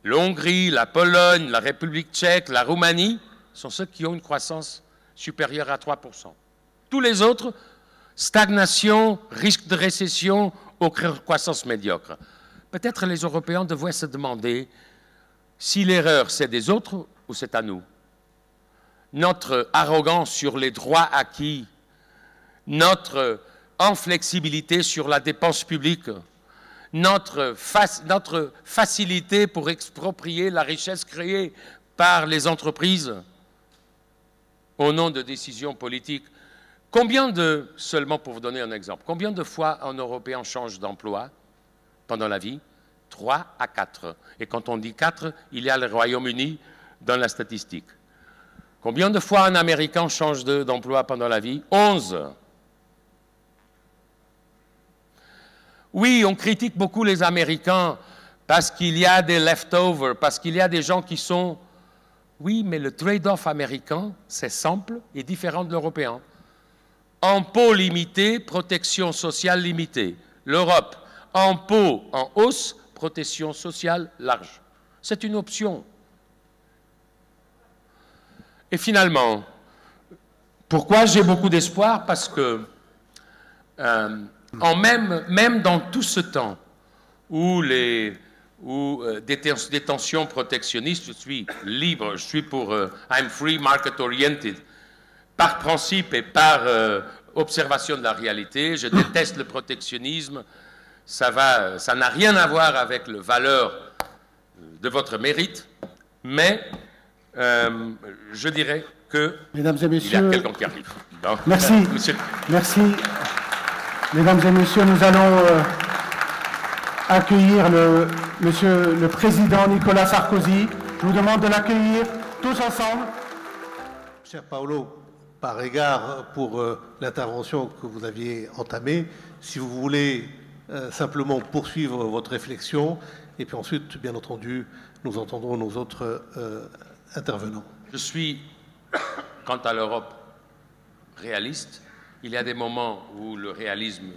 l'Hongrie, la Pologne, la République tchèque, la Roumanie, sont ceux qui ont une croissance supérieure à 3%. Tous les autres, stagnation, risque de récession ou croissance médiocre. Peut-être les Européens devraient se demander si l'erreur c'est des autres ou c'est à nous. Notre arrogance sur les droits acquis, notre inflexibilité sur la dépense publique, notre facilité pour exproprier la richesse créée par les entreprises au nom de décisions politiques. Seulement pour vous donner un exemple, combien de fois un Européen change d'emploi pendant la vie? 3 à 4. Et quand on dit 4, il y a le Royaume-Uni dans la statistique. Combien de fois un Américain change d'emploi pendant la vie? 11. Oui, on critique beaucoup les Américains parce qu'il y a des leftovers, parce qu'il y a des gens qui sont... Oui, mais le trade-off américain, c'est simple et différent de l'européen. Impôts limités, protection sociale limitée. L'Europe, impôts en hausse, protection sociale large. C'est une option. Et finalement, pourquoi j'ai beaucoup d'espoir? Parce que même dans tout ce temps où des tensions protectionnistes, je suis libre, je suis pour I'm free market oriented, par principe et par observation de la réalité. Je déteste le protectionnisme. Ça n'a rien à voir avec la valeur de votre mérite, mais je dirais que Mesdames et messieurs, il y a quelqu'un qui arrive. Non. Merci. Merci. Mesdames et messieurs, nous allons accueillir Monsieur le Président Nicolas Sarkozy. Je vous demande de l'accueillir tous ensemble. Cher Paolo, par égard pour l'intervention que vous aviez entamée, si vous voulez simplement poursuivre votre réflexion, et puis ensuite, bien entendu, nous entendrons nos autres intervenants. Je suis, quant à l'Europe, réaliste. Il y a des moments où le réalisme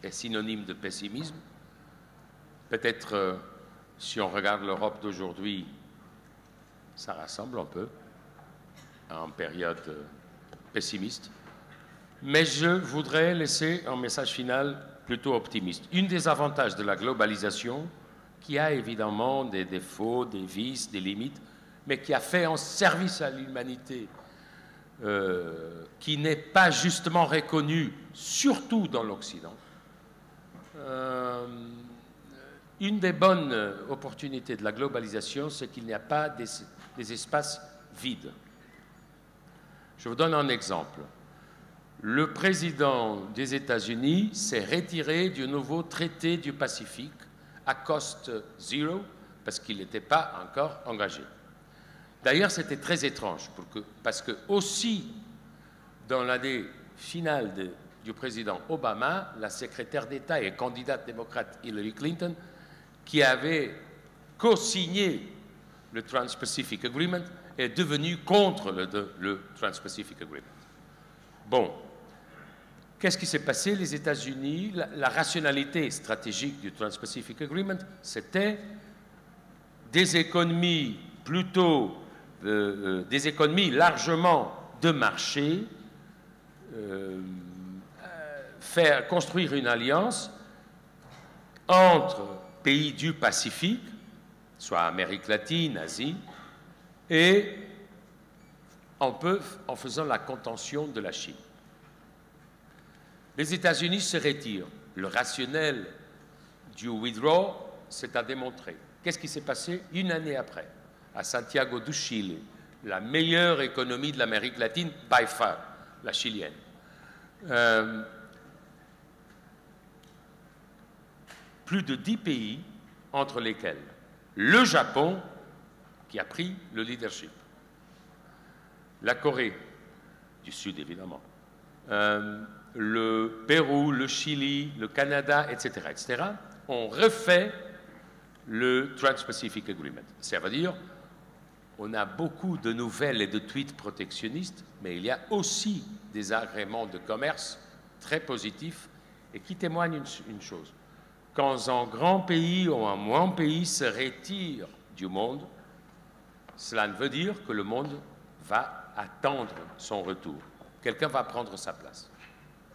est synonyme de pessimisme. Peut-être, si on regarde l'Europe d'aujourd'hui, ça ressemble un peu à une période pessimiste. Mais je voudrais laisser un message final plutôt optimiste. Un des avantages de la globalisation, qui a évidemment des défauts, des vices, des limites, mais qui a fait un service à l'humanité qui n'est pas justement reconnu, surtout dans l'Occident. Une des bonnes opportunités de la globalisation, c'est qu'il n'y a pas des espaces vides. Je vous donne un exemple. Le président des États-Unis s'est retiré du nouveau traité du Pacifique à cost zero parce qu'il n'était pas encore engagé. D'ailleurs, c'était très étrange parce que aussi dans l'année finale du président Obama, la secrétaire d'État et candidate démocrate Hillary Clinton, qui avait co-signé le Trans-Pacific Agreement, est devenue contre le Trans-Pacific Agreement. Bon, qu'est-ce qui s'est passé? Les États-Unis, la rationalité stratégique du Trans-Pacific Agreement, c'était des économies plutôt, des économies largement de marché, construire une alliance entre pays du Pacifique, soit Amérique latine, Asie, et en faisant la contention de la Chine. Les États-Unis se retirent. Le rationnel du withdraw, c'est à démontrer. Qu'est-ce qui s'est passé une année après, à Santiago du Chili, la meilleure économie de l'Amérique latine, by far, la chilienne. Plus de 10 pays, entre lesquels le Japon, qui a pris le leadership, la Corée du Sud, évidemment, le Pérou, le Chili, le Canada, etc., ont refait le Trans-Pacific Agreement. Ça veut dire on a beaucoup de nouvelles et de tweets protectionnistes, mais il y a aussi des agréments de commerce très positifs et qui témoignent une chose. Quand un grand pays ou un moins pays se retire du monde, cela veut dire que le monde va attendre son retour. Quelqu'un va prendre sa place.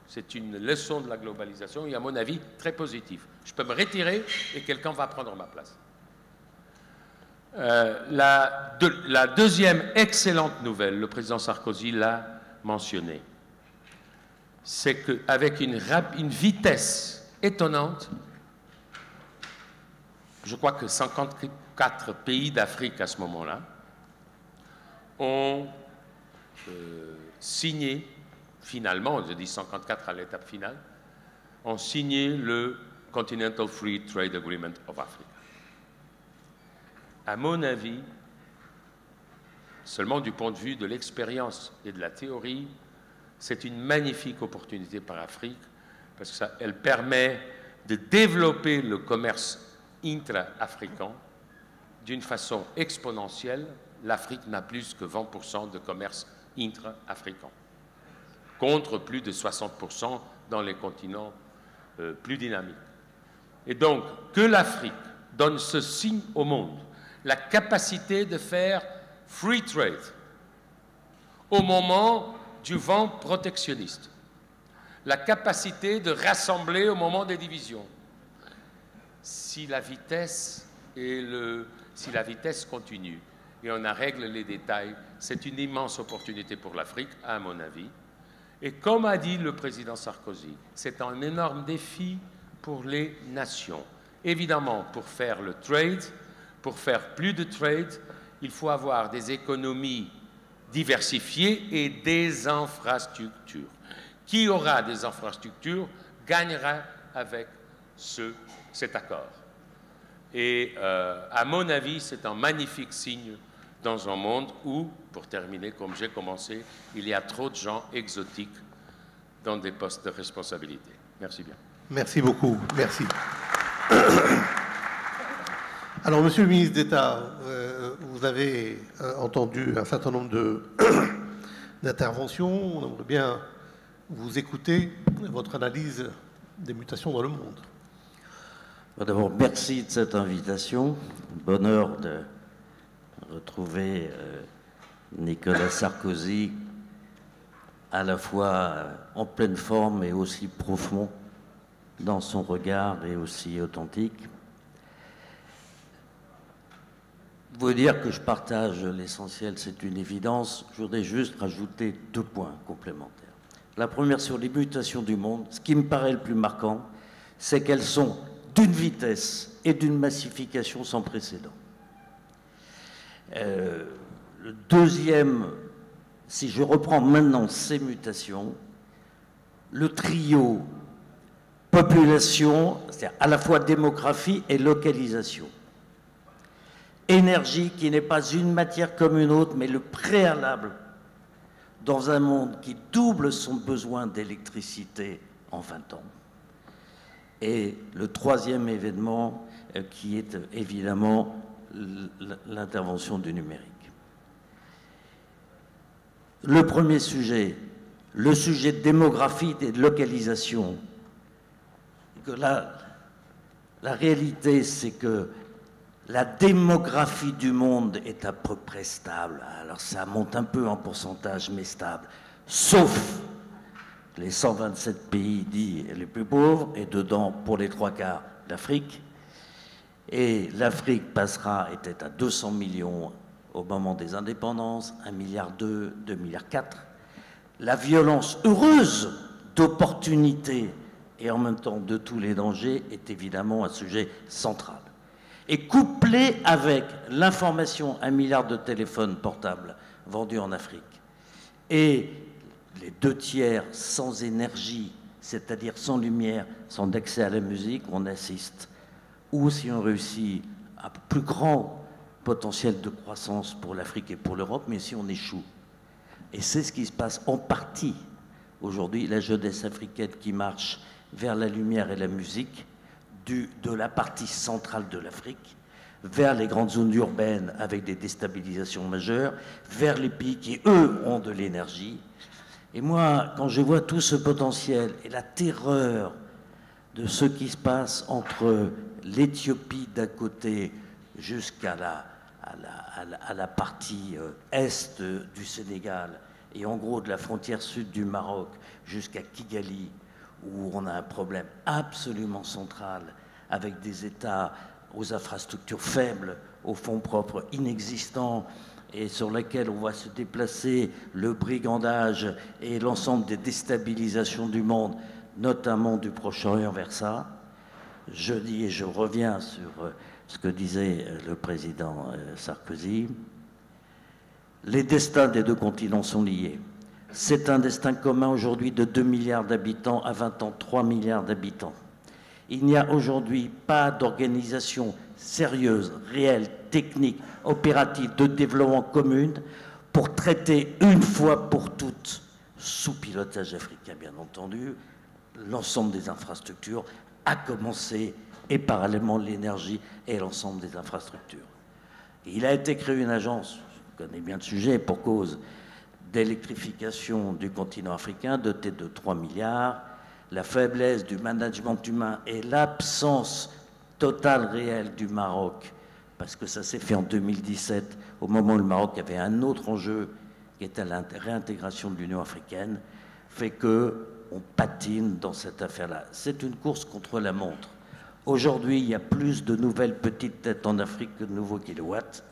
C'est une leçon de la globalisation et, à mon avis, très positive. Je peux me retirer et quelqu'un va prendre ma place. La deuxième excellente nouvelle, le président Sarkozy l'a mentionné, c'est qu'avec une vitesse étonnante, je crois que 54 pays d'Afrique à ce moment-là ont signé, finalement, je dis 54 à l'étape finale, ont signé le Continental Free Trade Agreement of Africa. À mon avis, seulement du point de vue de l'expérience et de la théorie, c'est une magnifique opportunité pour l'Afrique parce qu'elle permet de développer le commerce intra-africain d'une façon exponentielle. L'Afrique n'a plus que 20% de commerce intra-africain, contre plus de 60% dans les continents plus dynamiques. Et donc, que l'Afrique donne ce signe au monde, la capacité de faire free trade au moment du vent protectionniste, la capacité de rassembler au moment des divisions. Si la vitesse continue et on règle les détails, c'est une immense opportunité pour l'Afrique, à mon avis. Et comme a dit le président Sarkozy, c'est un énorme défi pour les nations. Évidemment, pour faire le trade, pour faire plus de trade, il faut avoir des économies diversifiées et des infrastructures. Qui aura des infrastructures gagnera avec cet accord. Et à mon avis, c'est un magnifique signe dans un monde où, pour terminer, comme j'ai commencé, il y a trop de gens exotiques dans des postes de responsabilité. Merci bien. Merci beaucoup. Merci. Alors, Monsieur le ministre d'État, vous avez entendu un certain nombre d'interventions. On aimerait bien vous écouter, votre analyse des mutations dans le monde. D'abord, merci de cette invitation. Bonheur de retrouver Nicolas Sarkozy à la fois en pleine forme et aussi profond dans son regard et aussi authentique. vous dire que je partage l'essentiel, c'est une évidence. Je voudrais juste rajouter 2 points complémentaires. La première, sur les mutations du monde, ce qui me paraît le plus marquant, c'est qu'elles sont d'une vitesse et d'une massification sans précédent. Le deuxième, si je reprends maintenant ces mutations, le trio population, c'est-à-dire à la fois démographie et localisation. Énergie qui n'est pas une matière comme une autre, mais le préalable dans un monde qui double son besoin d'électricité en 20 ans. Et le troisième événement qui est évidemment l'intervention du numérique. Le premier sujet, le sujet de démographie et de localisation. La réalité, c'est que la démographie du monde est à peu près stable. Alors ça monte un peu en pourcentage, mais stable. Sauf les 127 pays dits les plus pauvres, et dedans, pour les 3/4, l'Afrique. Et l'Afrique était à 200 millions au moment des indépendances, 1,2 milliard, 2,4 milliards. La violence heureuse d'opportunités et en même temps de tous les dangers est évidemment un sujet central. Et couplé avec l'information, 1 milliard de téléphones portables vendus en Afrique, et les 2/3 sans énergie, c'est-à-dire sans lumière, sans accès à la musique, on assiste, ou si on réussit, à plus grand potentiel de croissance pour l'Afrique et pour l'Europe, mais si on échoue. Et c'est ce qui se passe en partie aujourd'hui, la jeunesse africaine qui marche vers la lumière et la musique, de la partie centrale de l'Afrique, vers les grandes zones urbaines avec des déstabilisations majeures, vers les pays qui, eux, ont de l'énergie. Et moi, quand je vois tout ce potentiel et la terreur de ce qui se passe entre l'Éthiopie d'un côté jusqu'à la partie est du Sénégal et en gros de la frontière sud du Maroc jusqu'à Kigali, où on a un problème absolument central avec des États aux infrastructures faibles, aux fonds propres inexistants, et sur lesquels on va se déplacer le brigandage et l'ensemble des déstabilisations du monde, notamment du Proche-Orient vers ça. Je dis, et je reviens sur ce que disait le président Sarkozy, les destins des 2 continents sont liés. C'est un destin commun aujourd'hui de 2 milliards d'habitants, à 20 ans 3 milliards d'habitants. Il n'y a aujourd'hui pas d'organisation sérieuse, réelle, technique, opérative de développement commune pour traiter une fois pour toutes, sous pilotage africain bien entendu, l'ensemble des infrastructures, à commencer et parallèlement l'énergie et l'ensemble des infrastructures. Il a été créé une agence, je connais bien le sujet, pour cause d'électrification du continent africain, dotée de 3 milliards. La faiblesse du management humain et l'absence totale réelle du Maroc, parce que ça s'est fait en 2017, au moment où le Maroc avait un autre enjeu, qui était la réintégration de l'Union africaine, fait qu'on patine dans cette affaire-là. C'est une course contre la montre. Aujourd'hui, il y a plus de nouvelles petites têtes en Afrique que de nouveaux kilowatts.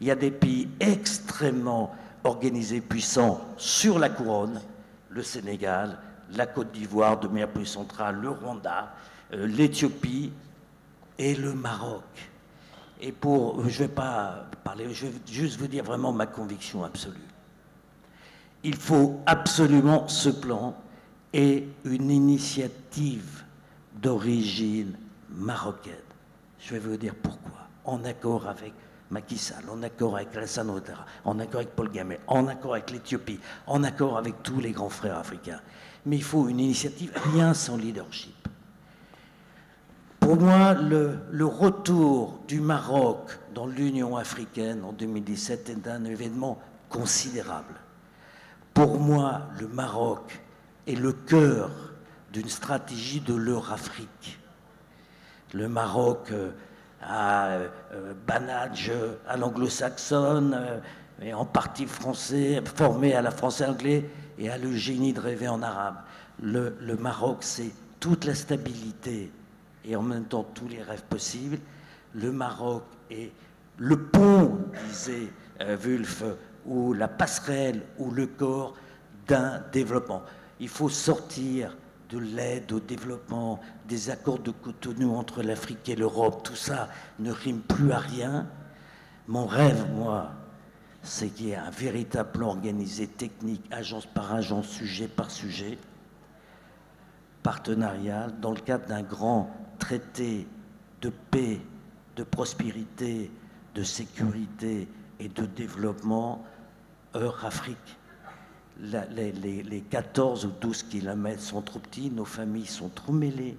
Il y a des pays extrêmement organisés, puissants sur la couronne, le Sénégal, la Côte d'Ivoire de manière plus centrale, le Rwanda, l'Éthiopie et le Maroc. Et je ne vais pas parler, je vais juste vous dire vraiment ma conviction absolue. Il faut absolument ce plan et une initiative d'origine marocaine. Je vais vous dire pourquoi. En accord avec Macky Sall, en accord avec Alassane Ouattara, en accord avec Paul Kagame, en accord avec l'Éthiopie, en accord avec tous les grands frères africains. Mais il faut une initiative, rien sans leadership. Pour moi, le retour du Maroc dans l'Union africaine en 2017 est un événement considérable. Pour moi, le Maroc est le cœur d'une stratégie de l'Eurafrique. Le Maroc a Banadj à l'anglo-saxonne, et en partie français, formé à la français-anglais, et a le génie de rêver en arabe. Le Maroc, c'est toute la stabilité et en même temps tous les rêves possibles. Le Maroc est le pont, disait Wulff, ou la passerelle, ou le corps d'un développement. Il faut sortir de l'aide au développement, des accords de Cotonou entre l'Afrique et l'Europe, tout ça ne rime plus à rien. Mon rêve, moi, c'est qu'il y ait un véritable plan organisé, technique, agence par agence, sujet par sujet, partenarial, dans le cadre d'un grand traité de paix, de prospérité, de sécurité et de développement Afrique. Les 14 ou 12 kilomètres sont trop petits, nos familles sont trop mêlées,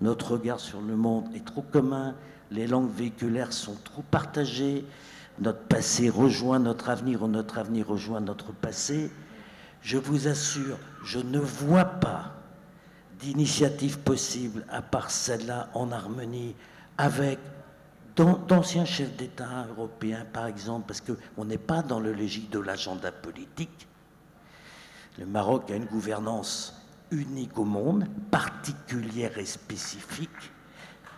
notre regard sur le monde est trop commun, les langues véhiculaires sont trop partagées, notre passé rejoint notre avenir ou notre avenir rejoint notre passé. Je vous assure, je ne vois pas d'initiative possible à part celle-là en harmonie avec d'anciens chefs d'État européens, par exemple, parce qu'on n'est pas dans le logique de l'agenda politique. Le Maroc a une gouvernance unique au monde, particulière et spécifique,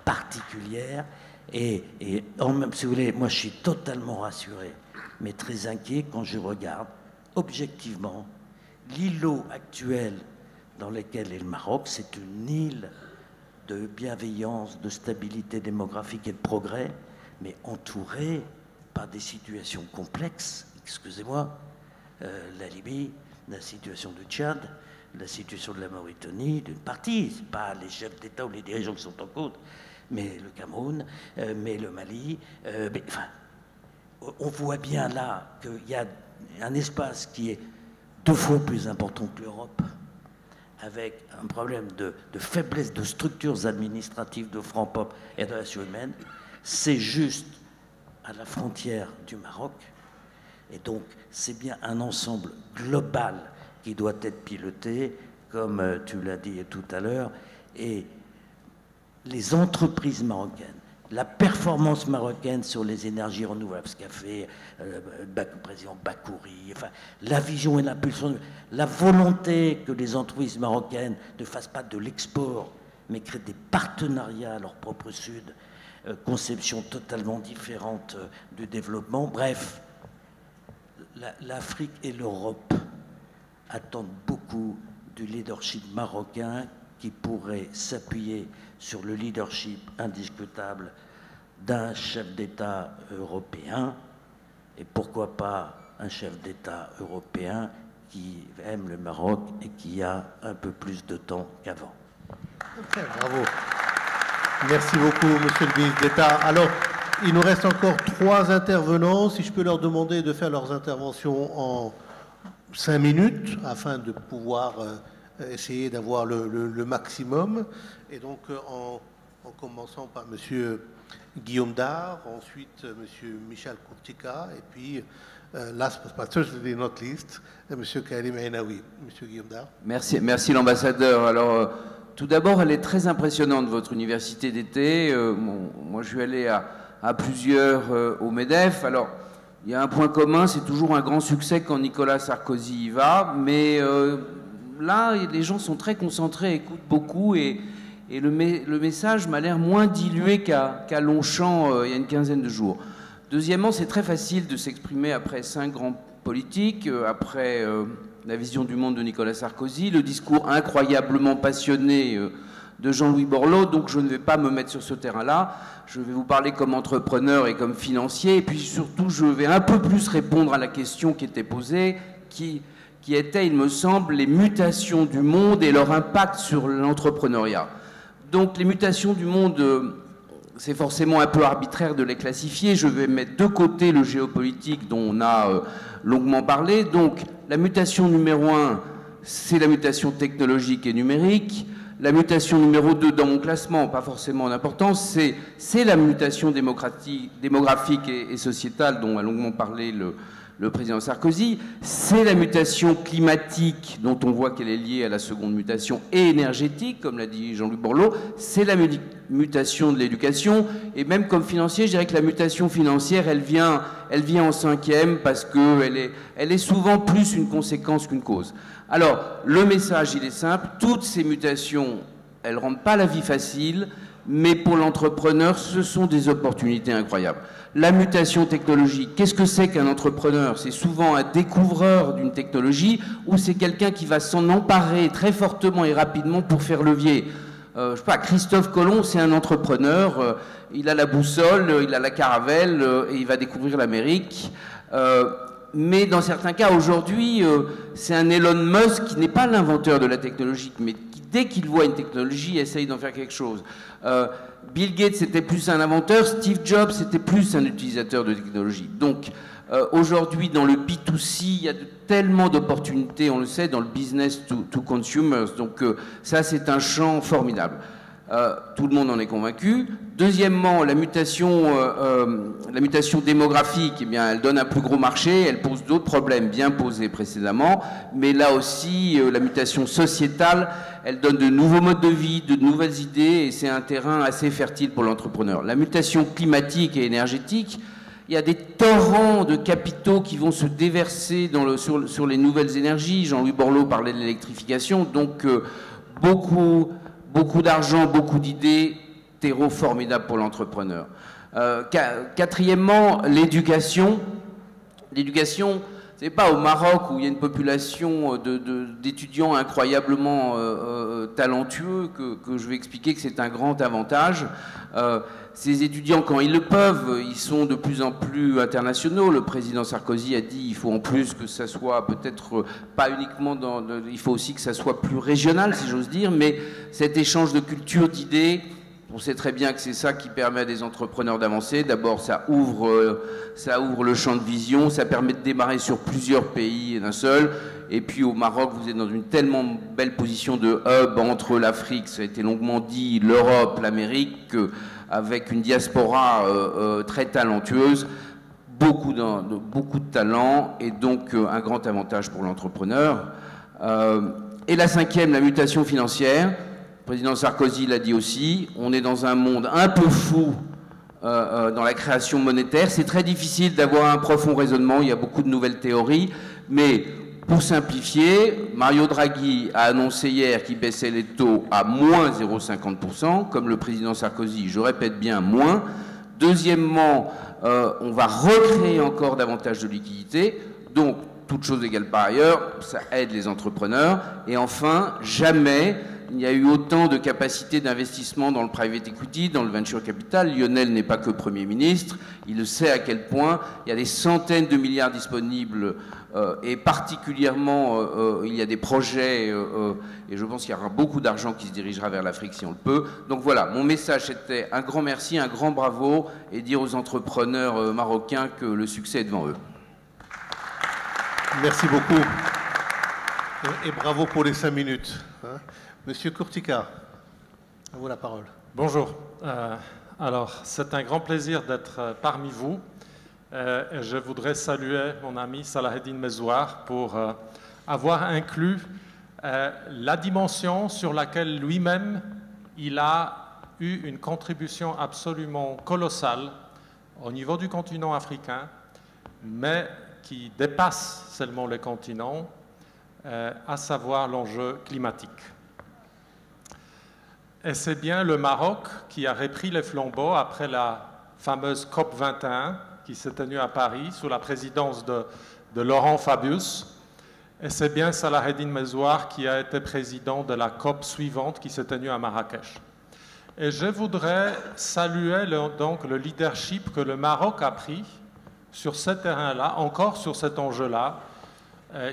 particulière, et même si vous voulez, moi je suis totalement rassuré, mais très inquiet quand je regarde objectivement l'îlot actuel dans lequel est le Maroc. C'est une île de bienveillance, de stabilité démographique et de progrès, mais entourée par des situations complexes, excusez-moi, la Libye, la situation du Tchad, la situation de la Mauritanie, d'une partie, c'est pas les chefs d'État ou les dirigeants qui sont en cause, mais le Cameroun, mais le Mali, enfin, on voit bien là qu'il y a un espace qui est 2 fois plus important que l'Europe, avec un problème de faiblesse de structures administratives, de francs propres et de relations humaines. C'est juste à la frontière du Maroc. Et donc, c'est bien un ensemble global qui doit être piloté, comme tu l'as dit tout à l'heure, et les entreprises marocaines, la performance marocaine sur les énergies renouvelables, ce qu'a fait le président Bakouri, enfin, la vision et l'impulsion, la volonté que les entreprises marocaines ne fassent pas de l'export, mais créent des partenariats à leur propre sud, conception totalement différente du développement. Bref, l'Afrique et l'Europe attendent beaucoup du leadership marocain qui pourrait s'appuyer sur le leadership indiscutable d'un chef d'État européen, et pourquoi pas un chef d'État européen qui aime le Maroc et qui a un peu plus de temps qu'avant. Bravo. Merci beaucoup, Monsieur le ministre d'État. Alors, il nous reste encore 3 intervenants. Si je peux leur demander de faire leurs interventions en 5 minutes, afin de pouvoir essayer d'avoir le maximum. Et donc, en commençant par Monsieur Guillaume Dard, ensuite Monsieur Michel Kourtika, et puis, last but certainly not least, Monsieur Karim Ainaoui. Monsieur Guillaume Dard. Merci l'ambassadeur. Alors, tout d'abord, elle est très impressionnante, votre université d'été. Moi, je suis allé à plusieurs au MEDEF. Alors, il y a un point commun, c'est toujours un grand succès quand Nicolas Sarkozy y va, mais là, les gens sont très concentrés, écoutent beaucoup, et le message m'a l'air moins dilué qu'à Longchamp il y a une quinzaine de jours. Deuxièmement, c'est très facile de s'exprimer après 5 grands politiques, après la vision du monde de Nicolas Sarkozy, le discours incroyablement passionné de Jean-Louis Borloo, donc je ne vais pas me mettre sur ce terrain-là. Je vais vous parler comme entrepreneur et comme financier, et puis surtout, je vais un peu plus répondre à la question qui était posée, qui était, il me semble, les mutations du monde et leur impact sur l'entrepreneuriat. Donc les mutations du monde, c'est forcément un peu arbitraire de les classifier. Je vais mettre de côté le géopolitique dont on a longuement parlé. Donc la mutation numéro 1, c'est la mutation technologique et numérique. La mutation numéro 2 dans mon classement, pas forcément en importance, c'est la mutation démographique et sociétale dont a longuement parlé le président Sarkozy. C'est la mutation climatique dont on voit qu'elle est liée à la seconde mutation, et énergétique, comme l'a dit Jean-Luc Borloo. C'est la mutation de l'éducation, et même comme financier, je dirais que la mutation financière, elle vient en 5e parce qu'elle est souvent plus une conséquence qu'une cause. Alors, le message, il est simple, toutes ces mutations, elles ne rendent pas la vie facile, mais pour l'entrepreneur, ce sont des opportunités incroyables. La mutation technologique, qu'est-ce que c'est qu'un entrepreneur? C'est souvent un découvreur d'une technologie ou c'est quelqu'un qui va s'en emparer très fortement et rapidement pour faire levier. Je sais pas, Christophe Colomb, c'est un entrepreneur, il a la boussole, il a la caravelle et il va découvrir l'Amérique. Mais dans certains cas, aujourd'hui, c'est un Elon Musk qui n'est pas l'inventeur de la technologie, mais qui, dès qu'il voit une technologie, essaye d'en faire quelque chose. Bill Gates, c'était plus un inventeur, Steve Jobs, c'était plus un utilisateur de technologie. Donc, aujourd'hui, dans le B2C, il y a tellement d'opportunités, on le sait, dans le business to consumers. Donc, ça, c'est un champ formidable. Tout le monde en est convaincu. Deuxièmement, la mutation démographique, eh bien, elle donne un plus gros marché, elle pose d'autres problèmes bien posés précédemment, mais là aussi, la mutation sociétale, elle donne de nouveaux modes de vie, de nouvelles idées, et c'est un terrain assez fertile pour l'entrepreneur. La mutation climatique et énergétique, il y a des torrents de capitaux qui vont se déverser sur les nouvelles énergies. Jean-Louis Borloo parlait de l'électrification, donc beaucoup d'argent, beaucoup d'idées, terreau formidable pour l'entrepreneur. Quatrièmement, l'éducation. L'éducation, c'est pas au Maroc où il y a une population d'étudiants incroyablement talentueux que je vais expliquer que c'est un grand avantage. Ces étudiants, quand ils le peuvent, ils sont de plus en plus internationaux. Le président Sarkozy a dit il faut en plus que ça soit peut-être pas uniquement il faut aussi que ça soit plus régional, si j'ose dire, mais cet échange de culture, d'idées, on sait très bien que c'est ça qui permet à des entrepreneurs d'avancer. D'abord, ça ouvre le champ de vision, ça permet de démarrer sur plusieurs pays d'un seul. Et puis au Maroc, vous êtes dans une tellement belle position de hub entre l'Afrique, ça a été longuement dit, l'Europe, l'Amérique, avec une diaspora très talentueuse, beaucoup de talent et donc un grand avantage pour l'entrepreneur. Et la cinquième, la mutation financière. Le président Sarkozy l'a dit aussi, on est dans un monde un peu fou dans la création monétaire. C'est très difficile d'avoir un profond raisonnement, il y a beaucoup de nouvelles théories, mais pour simplifier, Mario Draghi a annoncé hier qu'il baissait les taux à moins 0,50%, comme le président Sarkozy, je répète bien, moins. Deuxièmement, on va recréer encore davantage de liquidités, donc, toutes choses égales par ailleurs, ça aide les entrepreneurs. Et enfin, jamais il n'y a eu autant de capacité d'investissement dans le private equity, dans le venture capital. Lionel n'est pas que Premier ministre, il le sait à quel point il y a des centaines de milliards disponibles et particulièrement il y a des projets et je pense qu'il y aura beaucoup d'argent qui se dirigera vers l'Afrique si on le peut. Donc voilà, mon message était un grand merci, un grand bravo et dire aux entrepreneurs marocains que le succès est devant eux. Merci beaucoup et bravo pour les 5 minutes. Monsieur Courtica, à vous la parole. Bonjour. Alors, c'est un grand plaisir d'être parmi vous. Et je voudrais saluer mon ami Salaheddine Mezouar pour avoir inclus la dimension sur laquelle lui-même il a eu une contribution absolument colossale au niveau du continent africain, mais qui dépasse seulement le continent, à savoir l'enjeu climatique. Et c'est bien le Maroc qui a repris les flambeaux après la fameuse COP21 qui s'est tenue à Paris sous la présidence de Laurent Fabius. Et c'est bien Salaheddine Mezouar qui a été président de la COP suivante qui s'est tenue à Marrakech. Et je voudrais saluer donc le leadership que le Maroc a pris sur ce terrain-là, encore sur cet enjeu-là,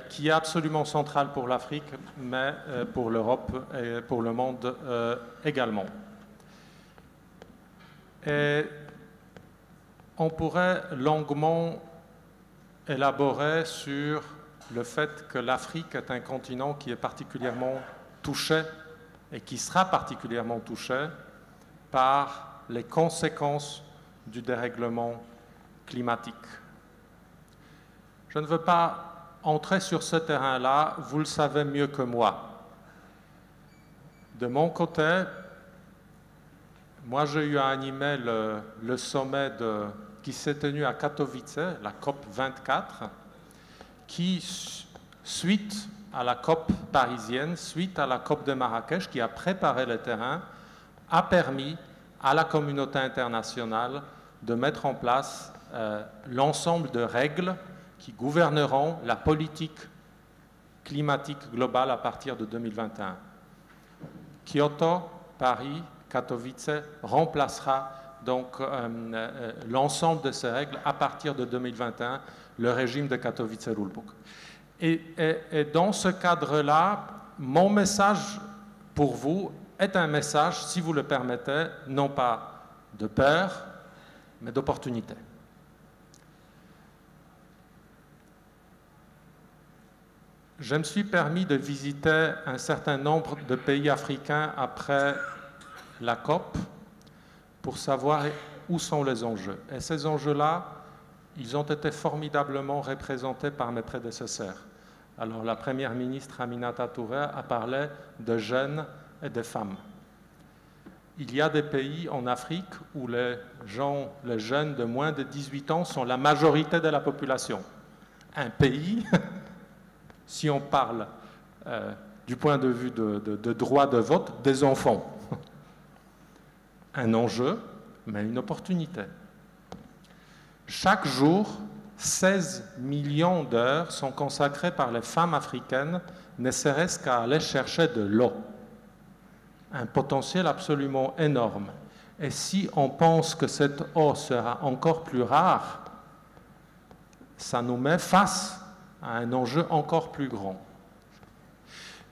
qui est absolument central pour l'Afrique, mais pour l'Europe et pour le monde également. Et on pourrait longuement élaborer sur le fait que l'Afrique est un continent qui est particulièrement touché et qui sera particulièrement touché par les conséquences du dérèglement climatique. Je ne veux pas entrer sur ce terrain-là, vous le savez mieux que moi. De mon côté, moi j'ai eu à animer le sommet qui s'est tenu à Katowice, la COP 24, qui, suite à la COP parisienne, suite à la COP de Marrakech, qui a préparé le terrain, a permis à la communauté internationale de mettre en place l'ensemble de règles qui gouverneront la politique climatique globale à partir de 2021. Kyoto, Paris, Katowice remplacera donc l'ensemble de ces règles à partir de 2021, le régime de Katowice Rulebook. Et dans ce cadre-là, mon message pour vous est un message, si vous le permettez, non pas de peur, mais d'opportunité. Je me suis permis de visiter un certain nombre de pays africains après la COP pour savoir où sont les enjeux. Et ces enjeux-là, ils ont été formidablement représentés par mes prédécesseurs. Alors, la première ministre Aminata Touré a parlé de jeunes et de femmes. Il y a des pays en Afrique où les jeunes de moins de 18 ans sont la majorité de la population. Un pays, si on parle du point de vue de droit de vote, des enfants. Un enjeu, mais une opportunité. Chaque jour, 16 millions d'heures sont consacrées par les femmes africaines, ne serait-ce qu'à aller chercher de l'eau. Un potentiel absolument énorme. Et si on pense que cette eau sera encore plus rare, ça nous met face à un enjeu encore plus grand.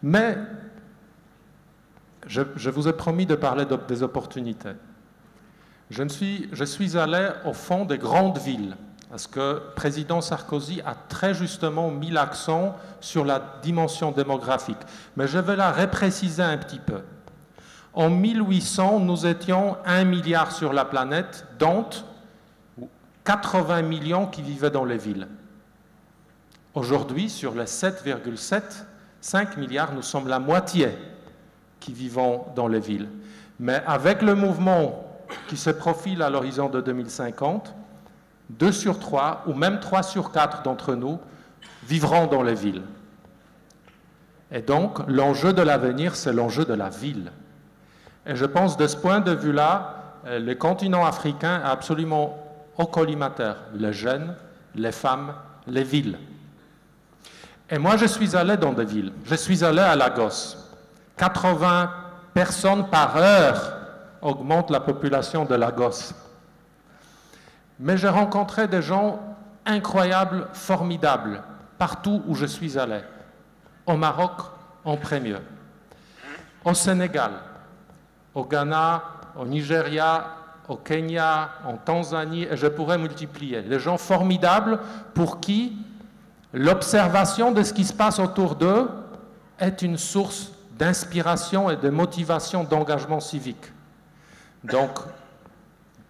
Mais je vous ai promis de parler des opportunités. Je suis allé au fond des grandes villes, parce que le président Sarkozy a très justement mis l'accent sur la dimension démographique. Mais je vais la repréciser un petit peu. En 1800, nous étions 1 milliard sur la planète, dont 80 millions qui vivaient dans les villes. Aujourd'hui, sur les 7,5 milliards, nous sommes la moitié qui vivons dans les villes. Mais avec le mouvement qui se profile à l'horizon de 2050, 2 sur 3 ou même 3 sur 4 d'entre nous vivront dans les villes. Et donc, l'enjeu de l'avenir, c'est l'enjeu de la ville. Et je pense, de ce point de vue-là, le continent africain est absolument au collimateur. Les jeunes, les femmes, les villes. Et moi, je suis allé dans des villes. Je suis allé à Lagos. 80 personnes par heure augmente la population de Lagos. Mais j'ai rencontré des gens incroyables, formidables, partout où je suis allé. Au Maroc, en premier. Au Sénégal, au Ghana, au Nigeria, au Kenya, en Tanzanie, et je pourrais multiplier. Des gens formidables pour qui l'observation de ce qui se passe autour d'eux est une source d'inspiration et de motivation d'engagement civique. Donc,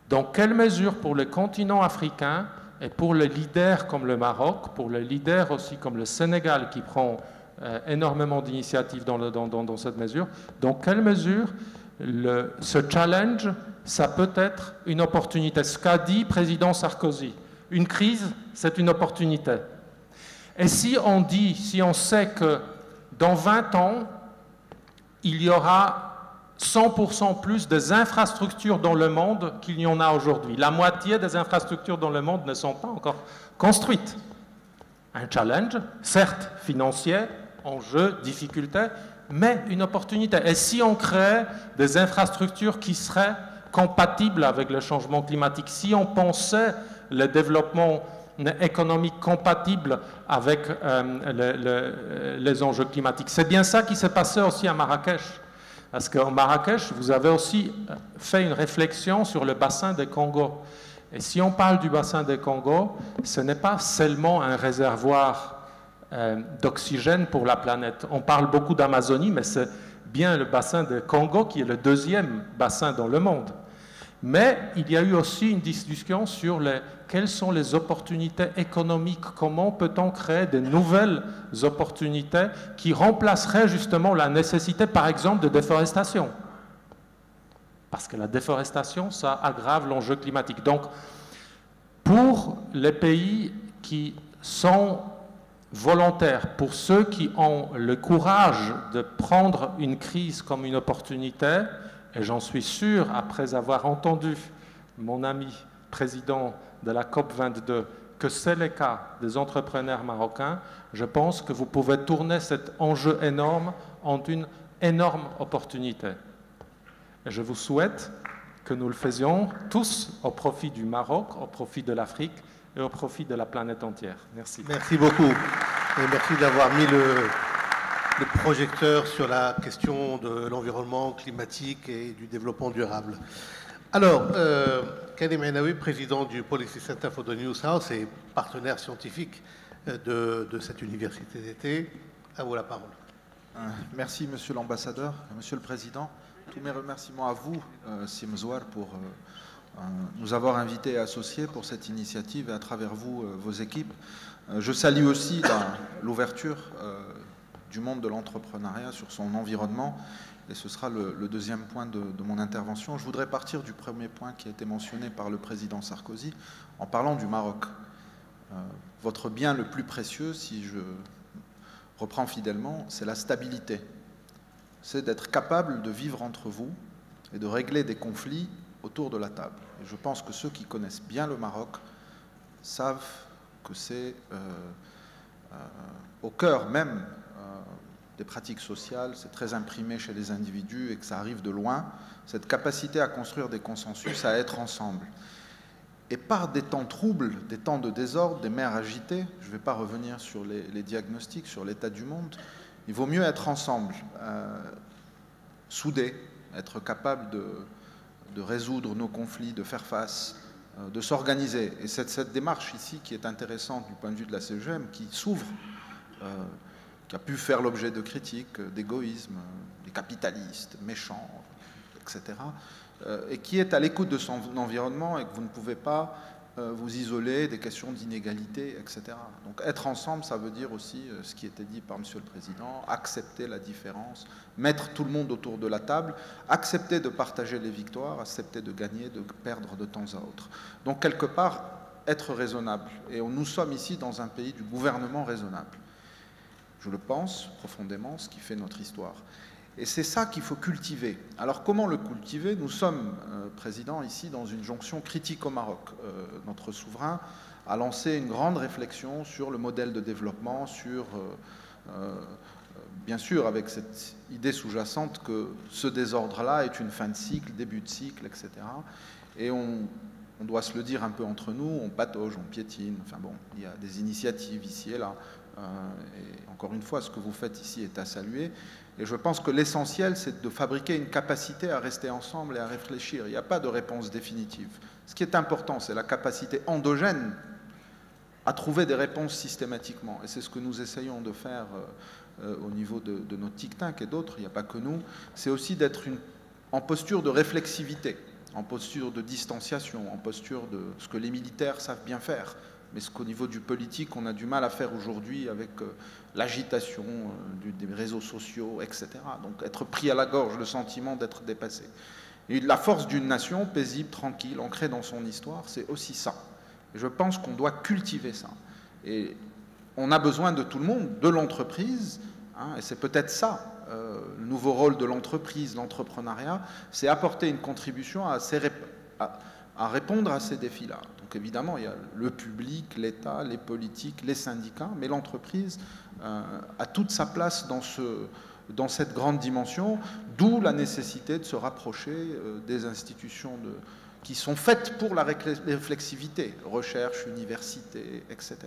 dans quelle mesure pour le continent africain et pour les leaders comme le Maroc, pour les leaders aussi comme le Sénégal qui prend énormément d'initiatives dans cette mesure, dans quelle mesure ce challenge, ça peut être une opportunité. Ce qu'a dit le président Sarkozy, une crise, c'est une opportunité. Et si on sait que dans 20 ans, il y aura 100% plus des infrastructures dans le monde qu'il n'y en a aujourd'hui. La moitié des infrastructures dans le monde ne sont pas encore construites. Un challenge, certes financier, enjeu, difficulté, mais une opportunité. Et si on crée des infrastructures qui seraient compatibles avec le changement climatique, si on pensait le développement économique compatible avec les enjeux climatiques. C'est bien ça qui s'est passé aussi à Marrakech. Parce qu'en Marrakech, vous avez aussi fait une réflexion sur le bassin des Congo. Et si on parle du bassin des Congo, ce n'est pas seulement un réservoir d'oxygène pour la planète. On parle beaucoup d'Amazonie, mais c'est bien le bassin des Congo qui est le deuxième bassin dans le monde. Mais il y a eu aussi une discussion sur quelles sont les opportunités économiques, comment peut-on créer de nouvelles opportunités qui remplaceraient justement la nécessité, par exemple, de déforestation. Parce que la déforestation, ça aggrave l'enjeu climatique. Donc, pour les pays qui sont volontaires, pour ceux qui ont le courage de prendre une crise comme une opportunité, et j'en suis sûr, après avoir entendu mon ami président de la COP22, que c'est le cas des entrepreneurs marocains, je pense que vous pouvez tourner cet enjeu énorme en une énorme opportunité. Et je vous souhaite que nous le faisions tous au profit du Maroc, au profit de l'Afrique et au profit de la planète entière. Merci. Merci beaucoup. Et merci d'avoir mis le projecteur sur la question de l'environnement climatique et du développement durable. Alors, Karim Ainaoui, président du Policy Center for the New South et partenaire scientifique de cette université d'été, à vous la parole. Merci, Monsieur l'ambassadeur, Monsieur le Président. Tous mes remerciements à vous, Simzouar, pour nous avoir invités et associés pour cette initiative et à travers vous, vos équipes. Je salue aussi l'ouverture du monde de l'entrepreneuriat sur son environnement et ce sera le deuxième point de mon intervention. Je voudrais partir du premier point qui a été mentionné par le président Sarkozy en parlant du Maroc. Votre bien le plus précieux, si je reprends fidèlement, c'est la stabilité. C'est d'être capable de vivre entre vous et de régler des conflits autour de la table. Et je pense que ceux qui connaissent bien le Maroc savent que c'est au cœur même des pratiques sociales, c'est très imprimé chez les individus et que ça arrive de loin, cette capacité à construire des consensus, à être ensemble. Et par des temps troubles, des temps de désordre, des mers agitées, je ne vais pas revenir sur les diagnostics, sur l'état du monde, il vaut mieux être ensemble, soudés, être capable de résoudre nos conflits, de faire face, de s'organiser. Et c'est cette démarche ici qui est intéressante du point de vue de la CEGM, qui s'ouvre, qui a pu faire l'objet de critiques, d'égoïsme, des capitalistes, méchants, etc., et qui est à l'écoute de son environnement et que vous ne pouvez pas vous isoler des questions d'inégalité, etc. Donc être ensemble, ça veut dire aussi ce qui était dit par Monsieur le Président, accepter la différence, mettre tout le monde autour de la table, accepter de partager les victoires, accepter de gagner, de perdre de temps à autre. Donc quelque part, être raisonnable. Et nous sommes ici dans un pays du gouvernement raisonnable. Je le pense profondément, ce qui fait notre histoire. Et c'est ça qu'il faut cultiver. Alors comment le cultiver? Nous sommes, Président, ici dans une jonction critique au Maroc. Notre souverain a lancé une grande réflexion sur le modèle de développement, sur, bien sûr, avec cette idée sous-jacente que ce désordre-là est une fin de cycle, début de cycle, etc. Et on doit se le dire un peu entre nous, on patauge, on piétine, enfin bon, il y a des initiatives ici et là. Et encore une fois, ce que vous faites ici est à saluer. Et je pense que l'essentiel, c'est de fabriquer une capacité à rester ensemble et à réfléchir. Il n'y a pas de réponse définitive. Ce qui est important, c'est la capacité endogène à trouver des réponses systématiquement. Et c'est ce que nous essayons de faire au niveau de nos think-tanks et d'autres. Il n'y a pas que nous. C'est aussi d'être en posture de réflexivité, en posture de distanciation, en posture de ce que les militaires savent bien faire, mais ce qu'au niveau du politique, on a du mal à faire aujourd'hui avec l'agitation des réseaux sociaux, etc. Donc être pris à la gorge, le sentiment d'être dépassé. Et la force d'une nation paisible, tranquille, ancrée dans son histoire, c'est aussi ça. Et je pense qu'on doit cultiver ça. Et on a besoin de tout le monde, de l'entreprise, hein, et c'est peut-être ça, le nouveau rôle de l'entreprise, l'entrepreneuriat, c'est apporter une contribution à répondre à ces défis-là. Donc évidemment, il y a le public, l'État, les politiques, les syndicats, mais l'entreprise a toute sa place dans cette grande dimension, d'où la nécessité de se rapprocher des institutions qui sont faites pour la réflexivité, recherche, université, etc.,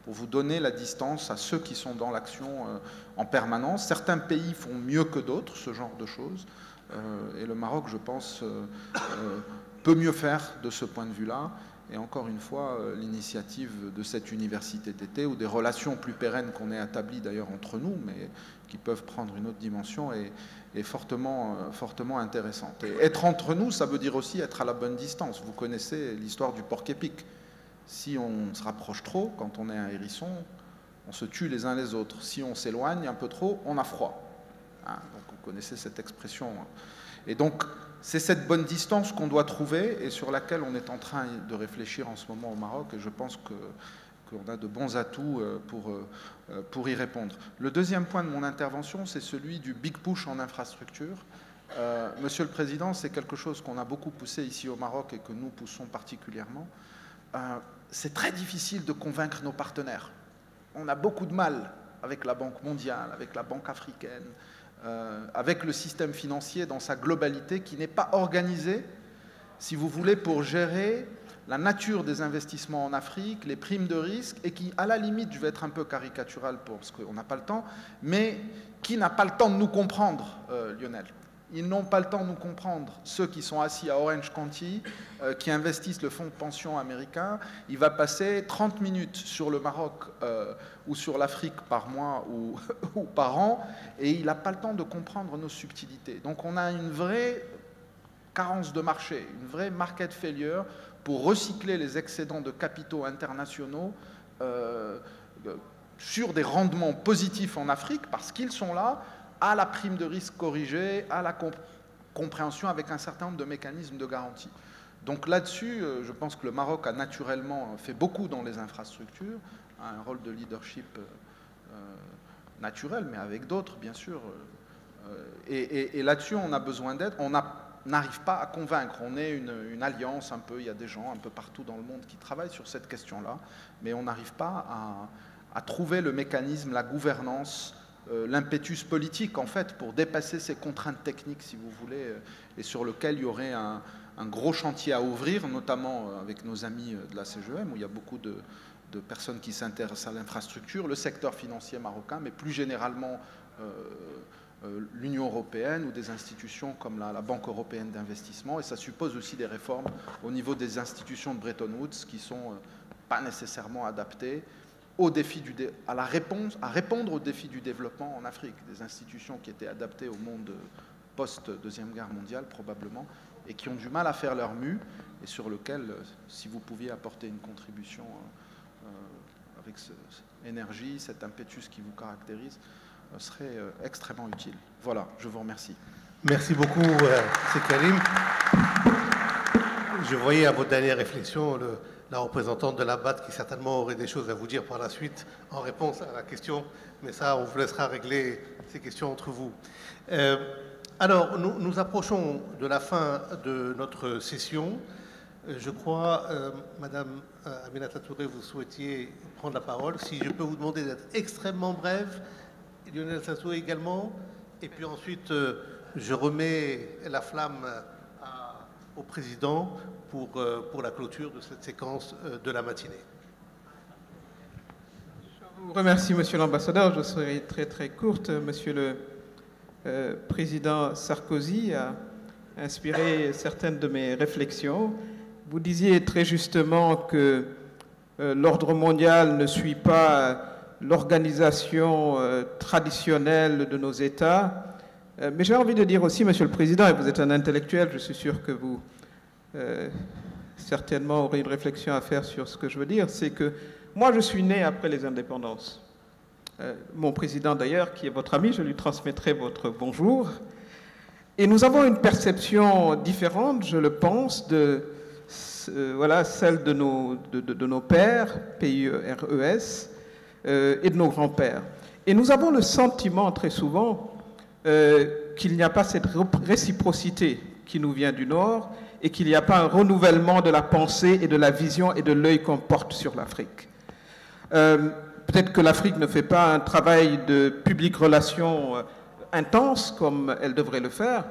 pour vous donner la distance à ceux qui sont dans l'action en permanence. Certains pays font mieux que d'autres ce genre de choses, et le Maroc, je pense, peut mieux faire de ce point de vue-là. Et encore une fois, l'initiative de cette université d'été, ou des relations plus pérennes qu'on ait établies d'ailleurs entre nous, mais qui peuvent prendre une autre dimension, est fortement intéressante. Et être entre nous, ça veut dire aussi être à la bonne distance. Vous connaissez l'histoire du porc-épic. Si on se rapproche trop, quand on est un hérisson, on se tue les uns les autres. Si on s'éloigne un peu trop, on a froid. Hein, donc vous connaissez cette expression. Et donc, c'est cette bonne distance qu'on doit trouver et sur laquelle on est en train de réfléchir en ce moment au Maroc, et je pense qu'on a de bons atouts pour y répondre. Le deuxième point de mon intervention, c'est celui du big push en infrastructure. Monsieur le Président, c'est quelque chose qu'on a beaucoup poussé ici au Maroc et que nous poussons particulièrement. C'est très difficile de convaincre nos partenaires. On a beaucoup de mal avec la Banque mondiale, avec la Banque africaine, avec le système financier dans sa globalité qui n'est pas organisé, si vous voulez, pour gérer la nature des investissements en Afrique, les primes de risque, et qui, à la limite, je vais être un peu caricatural parce qu'on n'a pas le temps, mais qui n'a pas le temps de nous comprendre, Lionel. Ils n'ont pas le temps de nous comprendre. Ceux qui sont assis à Orange County, qui investissent le fonds de pension américain, il va passer 30 minutes sur le Maroc ou sur l'Afrique par mois ou par an, et il n'a pas le temps de comprendre nos subtilités. Donc on a une vraie carence de marché, une vraie market failure pour recycler les excédents de capitaux internationaux sur des rendements positifs en Afrique, parce qu'ils sont là, à la prime de risque corrigée, à la compréhension avec un certain nombre de mécanismes de garantie. Donc là-dessus, je pense que le Maroc a naturellement fait beaucoup dans les infrastructures, a un rôle de leadership naturel, mais avec d'autres, bien sûr. Et là-dessus, on a besoin d'aide. On n'arrive pas à convaincre. On est une alliance un peu, il y a des gens un peu partout dans le monde qui travaillent sur cette question-là, mais on n'arrive pas à trouver le mécanisme, la gouvernance, l'impétus politique, en fait, pour dépasser ces contraintes techniques, si vous voulez, et sur lequel il y aurait un gros chantier à ouvrir, notamment avec nos amis de la CGM, où il y a beaucoup de personnes qui s'intéressent à l'infrastructure, le secteur financier marocain, mais plus généralement l'Union européenne ou des institutions comme la Banque européenne d'investissement, et ça suppose aussi des réformes au niveau des institutions de Bretton Woods qui ne sont pas nécessairement adaptées à répondre aux défis du développement en Afrique, des institutions qui étaient adaptées au monde post-Deuxième Guerre mondiale probablement, et qui ont du mal à faire leur mue, et sur lequel, si vous pouviez apporter une contribution avec cette énergie, cet impétus qui vous caractérise, serait extrêmement utile. Voilà, je vous remercie. Merci beaucoup, c'est Karim. Je voyais à votre dernière réflexion la représentante de la BAT qui certainement aurait des choses à vous dire par la suite en réponse à la question, mais ça, on vous laissera régler ces questions entre vous. Alors, nous approchons de la fin de notre session. Je crois, Madame Aminata Touré, vous souhaitiez prendre la parole. Si je peux vous demander d'être extrêmement brève, Lionel Sassou également, et puis ensuite, je remets la flamme au président pour la clôture de cette séquence de la matinée. Je vous remercie, Monsieur l'ambassadeur. Je serai très très courte. Monsieur le président Sarkozy a inspiré certaines de mes réflexions. Vous disiez très justement que l'ordre mondial ne suit pas l'organisation traditionnelle de nos États. Mais j'ai envie de dire aussi, Monsieur le Président, et vous êtes un intellectuel, je suis sûr que vous certainement aurez une réflexion à faire sur ce que je veux dire, c'est que moi je suis né après les indépendances. Mon président d'ailleurs, qui est votre ami, je lui transmettrai votre bonjour. Et nous avons une perception différente, je le pense, de voilà, celle de nos pères, PIRES, et de nos grands-pères. Et nous avons le sentiment très souvent qu'il n'y a pas cette réciprocité qui nous vient du Nord et qu'il n'y a pas un renouvellement de la pensée et de la vision et de l'œil qu'on porte sur l'Afrique. Peut-être que l'Afrique ne fait pas un travail de public relations intense comme elle devrait le faire,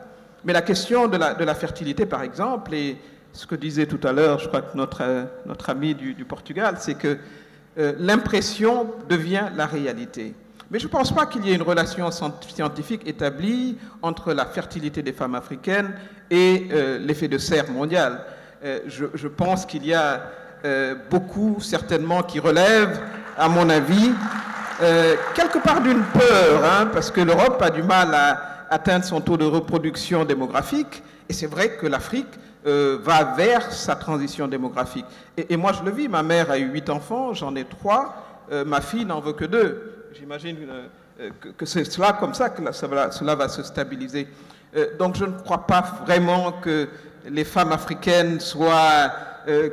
mais la question de la fertilité, par exemple, et ce que disait tout à l'heure, je crois que notre ami du Portugal, c'est que l'impression devient la réalité. Mais je ne pense pas qu'il y ait une relation scientifique établie entre la fertilité des femmes africaines et l'effet de serre mondial. Je pense qu'il y a beaucoup, certainement, qui relèvent, à mon avis, quelque part d'une peur, hein, parce que l'Europe a du mal à atteindre son taux de reproduction démographique, et c'est vrai que l'Afrique va vers sa transition démographique. Et moi, je le vis, ma mère a eu 8 enfants, j'en ai 3, ma fille n'en veut que 2. J'imagine que c'est cela, comme ça, que cela va se stabiliser. Donc je ne crois pas vraiment que les femmes africaines soient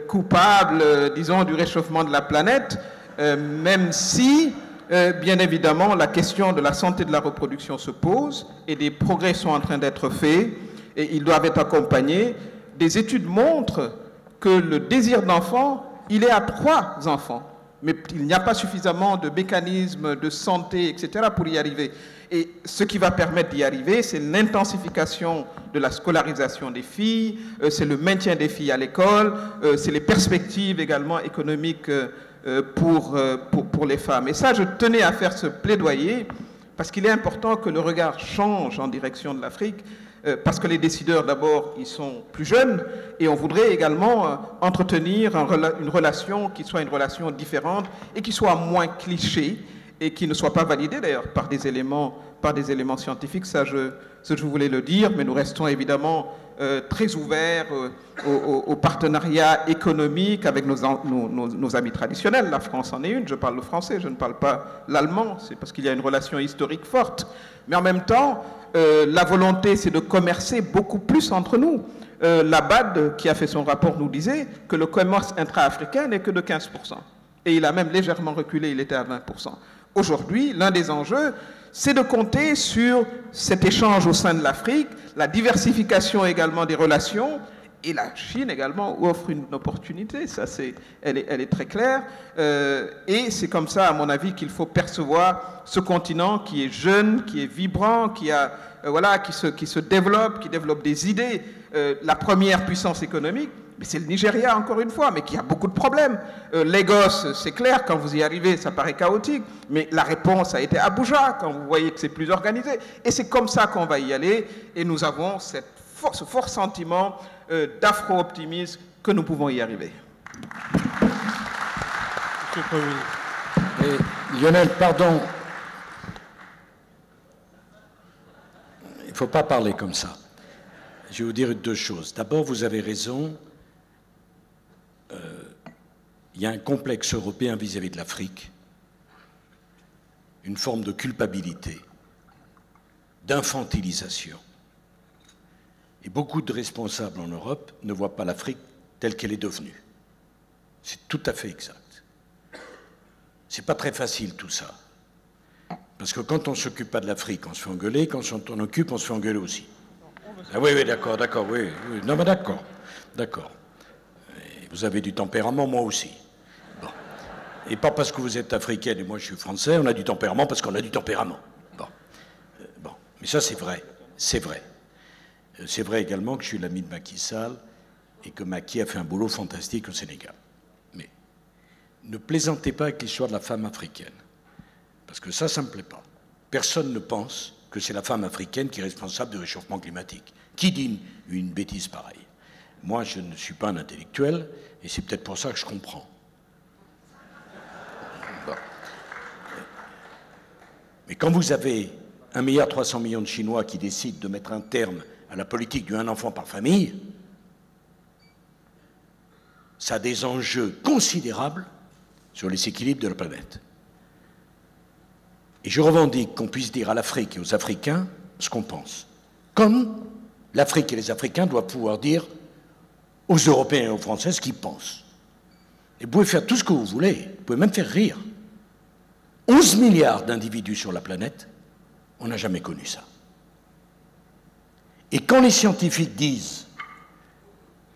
coupables, disons, du réchauffement de la planète, même si bien évidemment, la question de la santé de la reproduction se pose et des progrès sont en train d'être faits et ils doivent être accompagnés. Des études montrent que le désir d'enfant, il est à 3 enfants, mais il n'y a pas suffisamment de mécanismes de santé, etc., pour y arriver. Et ce qui va permettre d'y arriver, c'est l'intensification de la scolarisation des filles, c'est le maintien des filles à l'école, c'est les perspectives également économiques pour les femmes. Et ça, je tenais à faire ce plaidoyer, parce qu'il est important que le regard change en direction de l'Afrique, parce que les décideurs, d'abord, ils sont plus jeunes, et on voudrait également entretenir une relation qui soit une relation différente et qui soit moins cliché, et qui ne soit pas validée d'ailleurs par des éléments scientifiques. Ça, je voulais le dire, mais nous restons évidemment très ouverts au partenariat économique avec nos amis traditionnels. La France en est une, je parle le français, je ne parle pas l'allemand, c'est parce qu'il y a une relation historique forte. Mais en même temps, la volonté, c'est de commercer beaucoup plus entre nous. La BAD, qui a fait son rapport, nous disait que le commerce intra-africain n'est que de 15%. Et il a même légèrement reculé, il était à 20%. Aujourd'hui, l'un des enjeux, c'est de compter sur cet échange au sein de l'Afrique, la diversification également des relations, et la Chine également offre une opportunité, ça elle est très claire, et c'est comme ça, à mon avis, qu'il faut percevoir ce continent qui est jeune, qui est vibrant, qui se développe, qui développe des idées. La première puissance économique, mais c'est le Nigeria, encore une fois, mais qui a beaucoup de problèmes. Lagos, c'est clair, quand vous y arrivez, ça paraît chaotique, mais la réponse a été Abuja, quand vous voyez que c'est plus organisé. Et c'est comme ça qu'on va y aller, et nous avons ce fort sentiment d'afro-optimisme que nous pouvons y arriver. Monsieur le Premier ministre. Lionel, pardon. Il ne faut pas parler comme ça. Je vais vous dire 2 choses. D'abord, vous avez raison. Il y a un complexe européen vis-à-vis de l'Afrique, une forme de culpabilité, d'infantilisation. Et beaucoup de responsables en Europe ne voient pas l'Afrique telle qu'elle est devenue. C'est tout à fait exact. C'est pas très facile tout ça. Parce que quand on ne s'occupe pas de l'Afrique, on se fait engueuler. Quand on s'en occupe, on se fait engueuler aussi. Ah oui, d'accord, oui. Non, mais d'accord. Vous avez du tempérament, moi aussi. Bon. Et pas parce que vous êtes africaine et moi je suis français, on a du tempérament parce qu'on a du tempérament. Bon. Mais ça, c'est vrai. C'est vrai. C'est vrai également que je suis l'ami de Macky Sall et que Macky a fait un boulot fantastique au Sénégal. Mais ne plaisantez pas avec l'histoire de la femme africaine. Parce que ça ne me plaît pas. Personne ne pense que c'est la femme africaine qui est responsable du réchauffement climatique. Qui dit une bêtise pareille? Moi, je ne suis pas un intellectuel, et c'est peut-être pour ça que je comprends. Bon. Mais quand vous avez 1,3 milliard de Chinois qui décident de mettre un terme à la politique du 1 enfant par famille, ça a des enjeux considérables sur les équilibres de la planète. Et je revendique qu'on puisse dire à l'Afrique et aux Africains ce qu'on pense. Comme l'Afrique et les Africains doivent pouvoir dire aux Européens et aux Français ce qu'ils pensent. Et vous pouvez faire tout ce que vous voulez, vous pouvez même faire rire. 11 milliards d'individus sur la planète, on n'a jamais connu ça. Et quand les scientifiques disent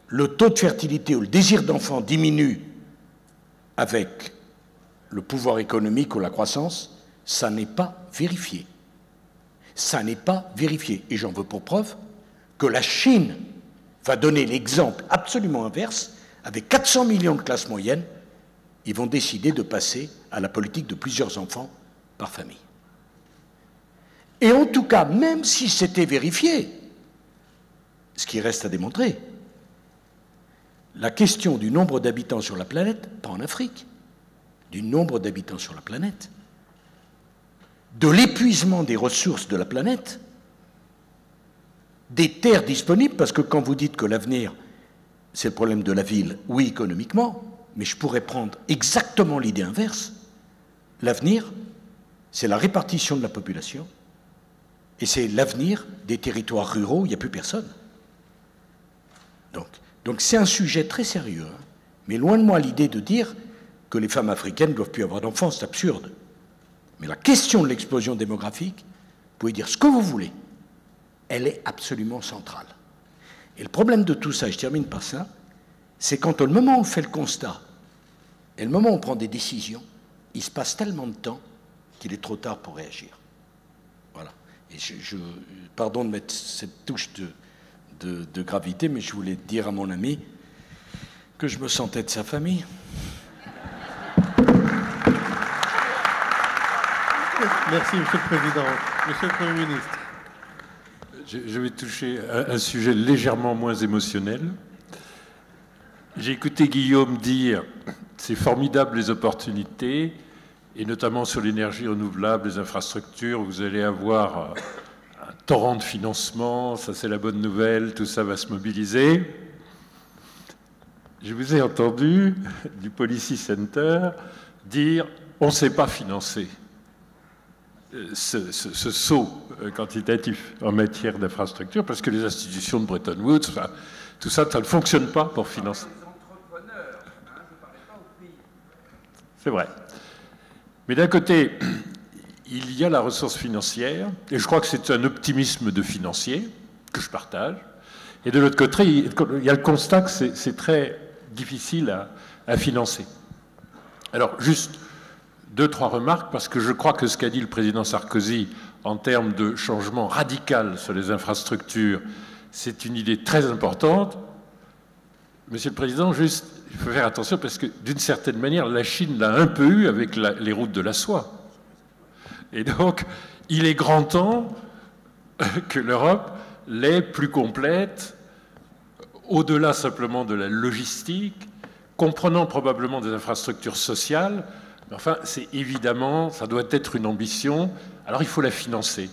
le taux de fertilité ou le désir d'enfant diminue avec le pouvoir économique ou la croissance, ça n'est pas vérifié. Ça n'est pas vérifié. Et j'en veux pour preuve que la Chine va donner l'exemple absolument inverse. Avec 400 millions de classes moyennes, ils vont décider de passer à la politique de plusieurs enfants par famille. Et en tout cas, même si c'était vérifié, ce qui reste à démontrer, la question du nombre d'habitants sur la planète, pas en Afrique, du nombre d'habitants sur la planète, de l'épuisement des ressources de la planète, des terres disponibles, parce que quand vous dites que l'avenir, c'est le problème de la ville, oui, économiquement, mais je pourrais prendre exactement l'idée inverse. L'avenir, c'est la répartition de la population, et c'est l'avenir des territoires ruraux où il n'y a plus personne. Donc c'est un sujet très sérieux, hein, mais loin de moi l'idée de dire que les femmes africaines ne doivent plus avoir d'enfants, c'est absurde. Mais la question de l'explosion démographique, vous pouvez dire ce que vous voulez, elle est absolument centrale. Et le problème de tout ça, je termine par ça, c'est quand au moment où on fait le constat et le moment où on prend des décisions, il se passe tellement de temps qu'il est trop tard pour réagir. Voilà. Et pardon de mettre cette touche de gravité, mais je voulais dire à mon ami que je me sentais de sa famille. Merci, Monsieur le Président. Monsieur le Premier ministre. Je vais toucher un sujet légèrement moins émotionnel. J'ai écouté Guillaume dire « c'est formidable les opportunités », et notamment sur l'énergie renouvelable, les infrastructures, vous allez avoir un torrent de financement, ça c'est la bonne nouvelle, tout ça va se mobiliser. Je vous ai entendu, du Policy Center, dire « on ne sait pas financer ». Ce saut quantitatif en matière d'infrastructure, parce que les institutions de Bretton Woods, enfin, tout ça, ça ne fonctionne pas pour financer. C'est vrai. Mais d'un côté, il y a la ressource financière, et je crois que c'est un optimisme de financier que je partage. Et de l'autre côté, il y a le constat que c'est très difficile à financer. Alors, juste 2-3 remarques, parce que je crois que ce qu'a dit le président Sarkozy en termes de changement radical sur les infrastructures, c'est une idée très importante. Monsieur le Président, juste, il faut faire attention parce que d'une certaine manière, la Chine l'a un peu eu avec les routes de la soie. Et donc, il est grand temps que l'Europe l'ait plus complète, au-delà simplement de la logistique, comprenant probablement des infrastructures sociales. Mais enfin, c'est évidemment, ça doit être une ambition, alors il faut la financer.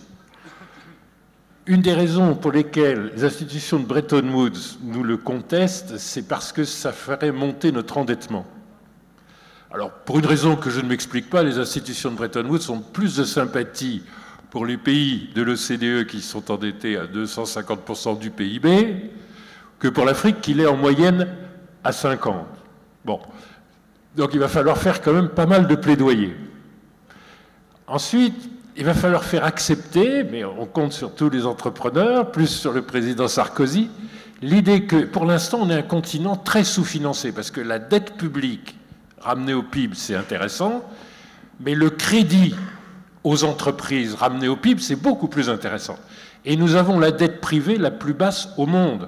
Une des raisons pour lesquelles les institutions de Bretton Woods nous le contestent, c'est parce que ça ferait monter notre endettement. Alors, pour une raison que je ne m'explique pas, les institutions de Bretton Woods ont plus de sympathie pour les pays de l'OCDE qui sont endettés à 250% du PIB que pour l'Afrique qui l'est en moyenne à 50%. Bon. Donc il va falloir faire quand même pas mal de plaidoyer. Ensuite, il va falloir faire accepter, mais on compte sur tous les entrepreneurs, plus sur le président Sarkozy, l'idée que pour l'instant on est un continent très sous-financé, parce que la dette publique ramenée au PIB c'est intéressant, mais le crédit aux entreprises ramené au PIB c'est beaucoup plus intéressant. Et nous avons la dette privée la plus basse au monde.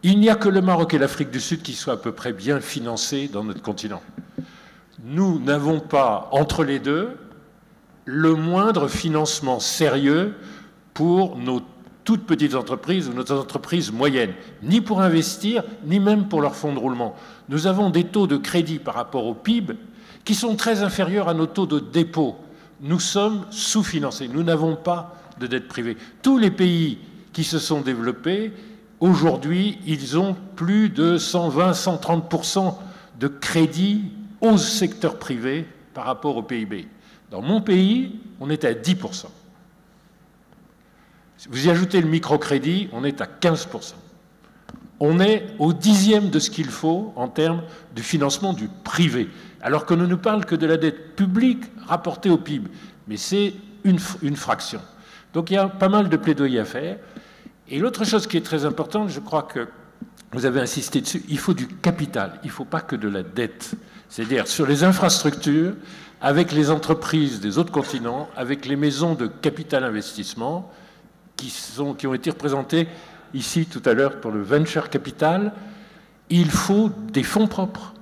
Il n'y a que le Maroc et l'Afrique du Sud qui soient à peu près bien financés dans notre continent. Nous n'avons pas, entre les deux, le moindre financement sérieux pour nos toutes petites entreprises ou nos entreprises moyennes, ni pour investir, ni même pour leur fonds de roulement. Nous avons des taux de crédit par rapport au PIB qui sont très inférieurs à nos taux de dépôt. Nous sommes sous-financés, nous n'avons pas de dette privée. Tous les pays qui se sont développés, aujourd'hui, ils ont plus de 120-130% de crédit au secteur privé par rapport au PIB. Dans mon pays, on est à 10%. Si vous y ajoutez le microcrédit, on est à 15%. On est au 10e de ce qu'il faut en termes de financement du privé, alors qu'on ne nous parle que de la dette publique rapportée au PIB. Mais c'est une fraction. Donc il y a pas mal de plaidoyer à faire. Et l'autre chose qui est très importante, je crois que vous avez insisté dessus, il faut du capital, il ne faut pas que de la dette. C'est-à-dire sur les infrastructures, avec les entreprises des autres continents, avec les maisons de capital investissement qui ont été représentées ici tout à l'heure pour le venture capital, il faut des fonds propres,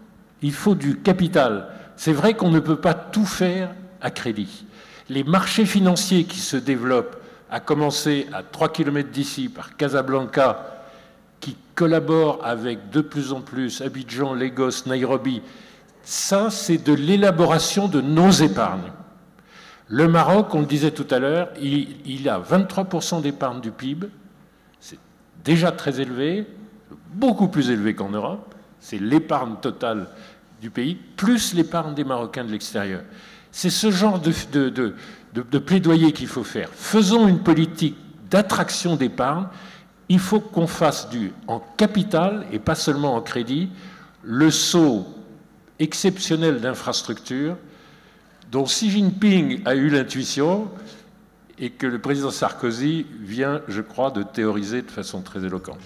il faut du capital. C'est vrai qu'on ne peut pas tout faire à crédit. Les marchés financiers qui se développent, à commencer à 3 km d'ici par Casablanca, qui collabore avec de plus en plus Abidjan, Lagos, Nairobi, ça c'est de l'élaboration de nos épargnes. Le Maroc, on le disait tout à l'heure, il a 23% d'épargne du PIB, c'est déjà très élevé, beaucoup plus élevé qu'en Europe, c'est l'épargne totale du pays, plus l'épargne des Marocains de l'extérieur. C'est ce genre de plaidoyer qu'il faut faire. Faisons une politique d'attraction d'épargne. Il faut qu'on fasse en capital et pas seulement en crédit le saut exceptionnel d'infrastructures, dont Xi Jinping a eu l'intuition et que le président Sarkozy vient, je crois, de théoriser de façon très éloquente.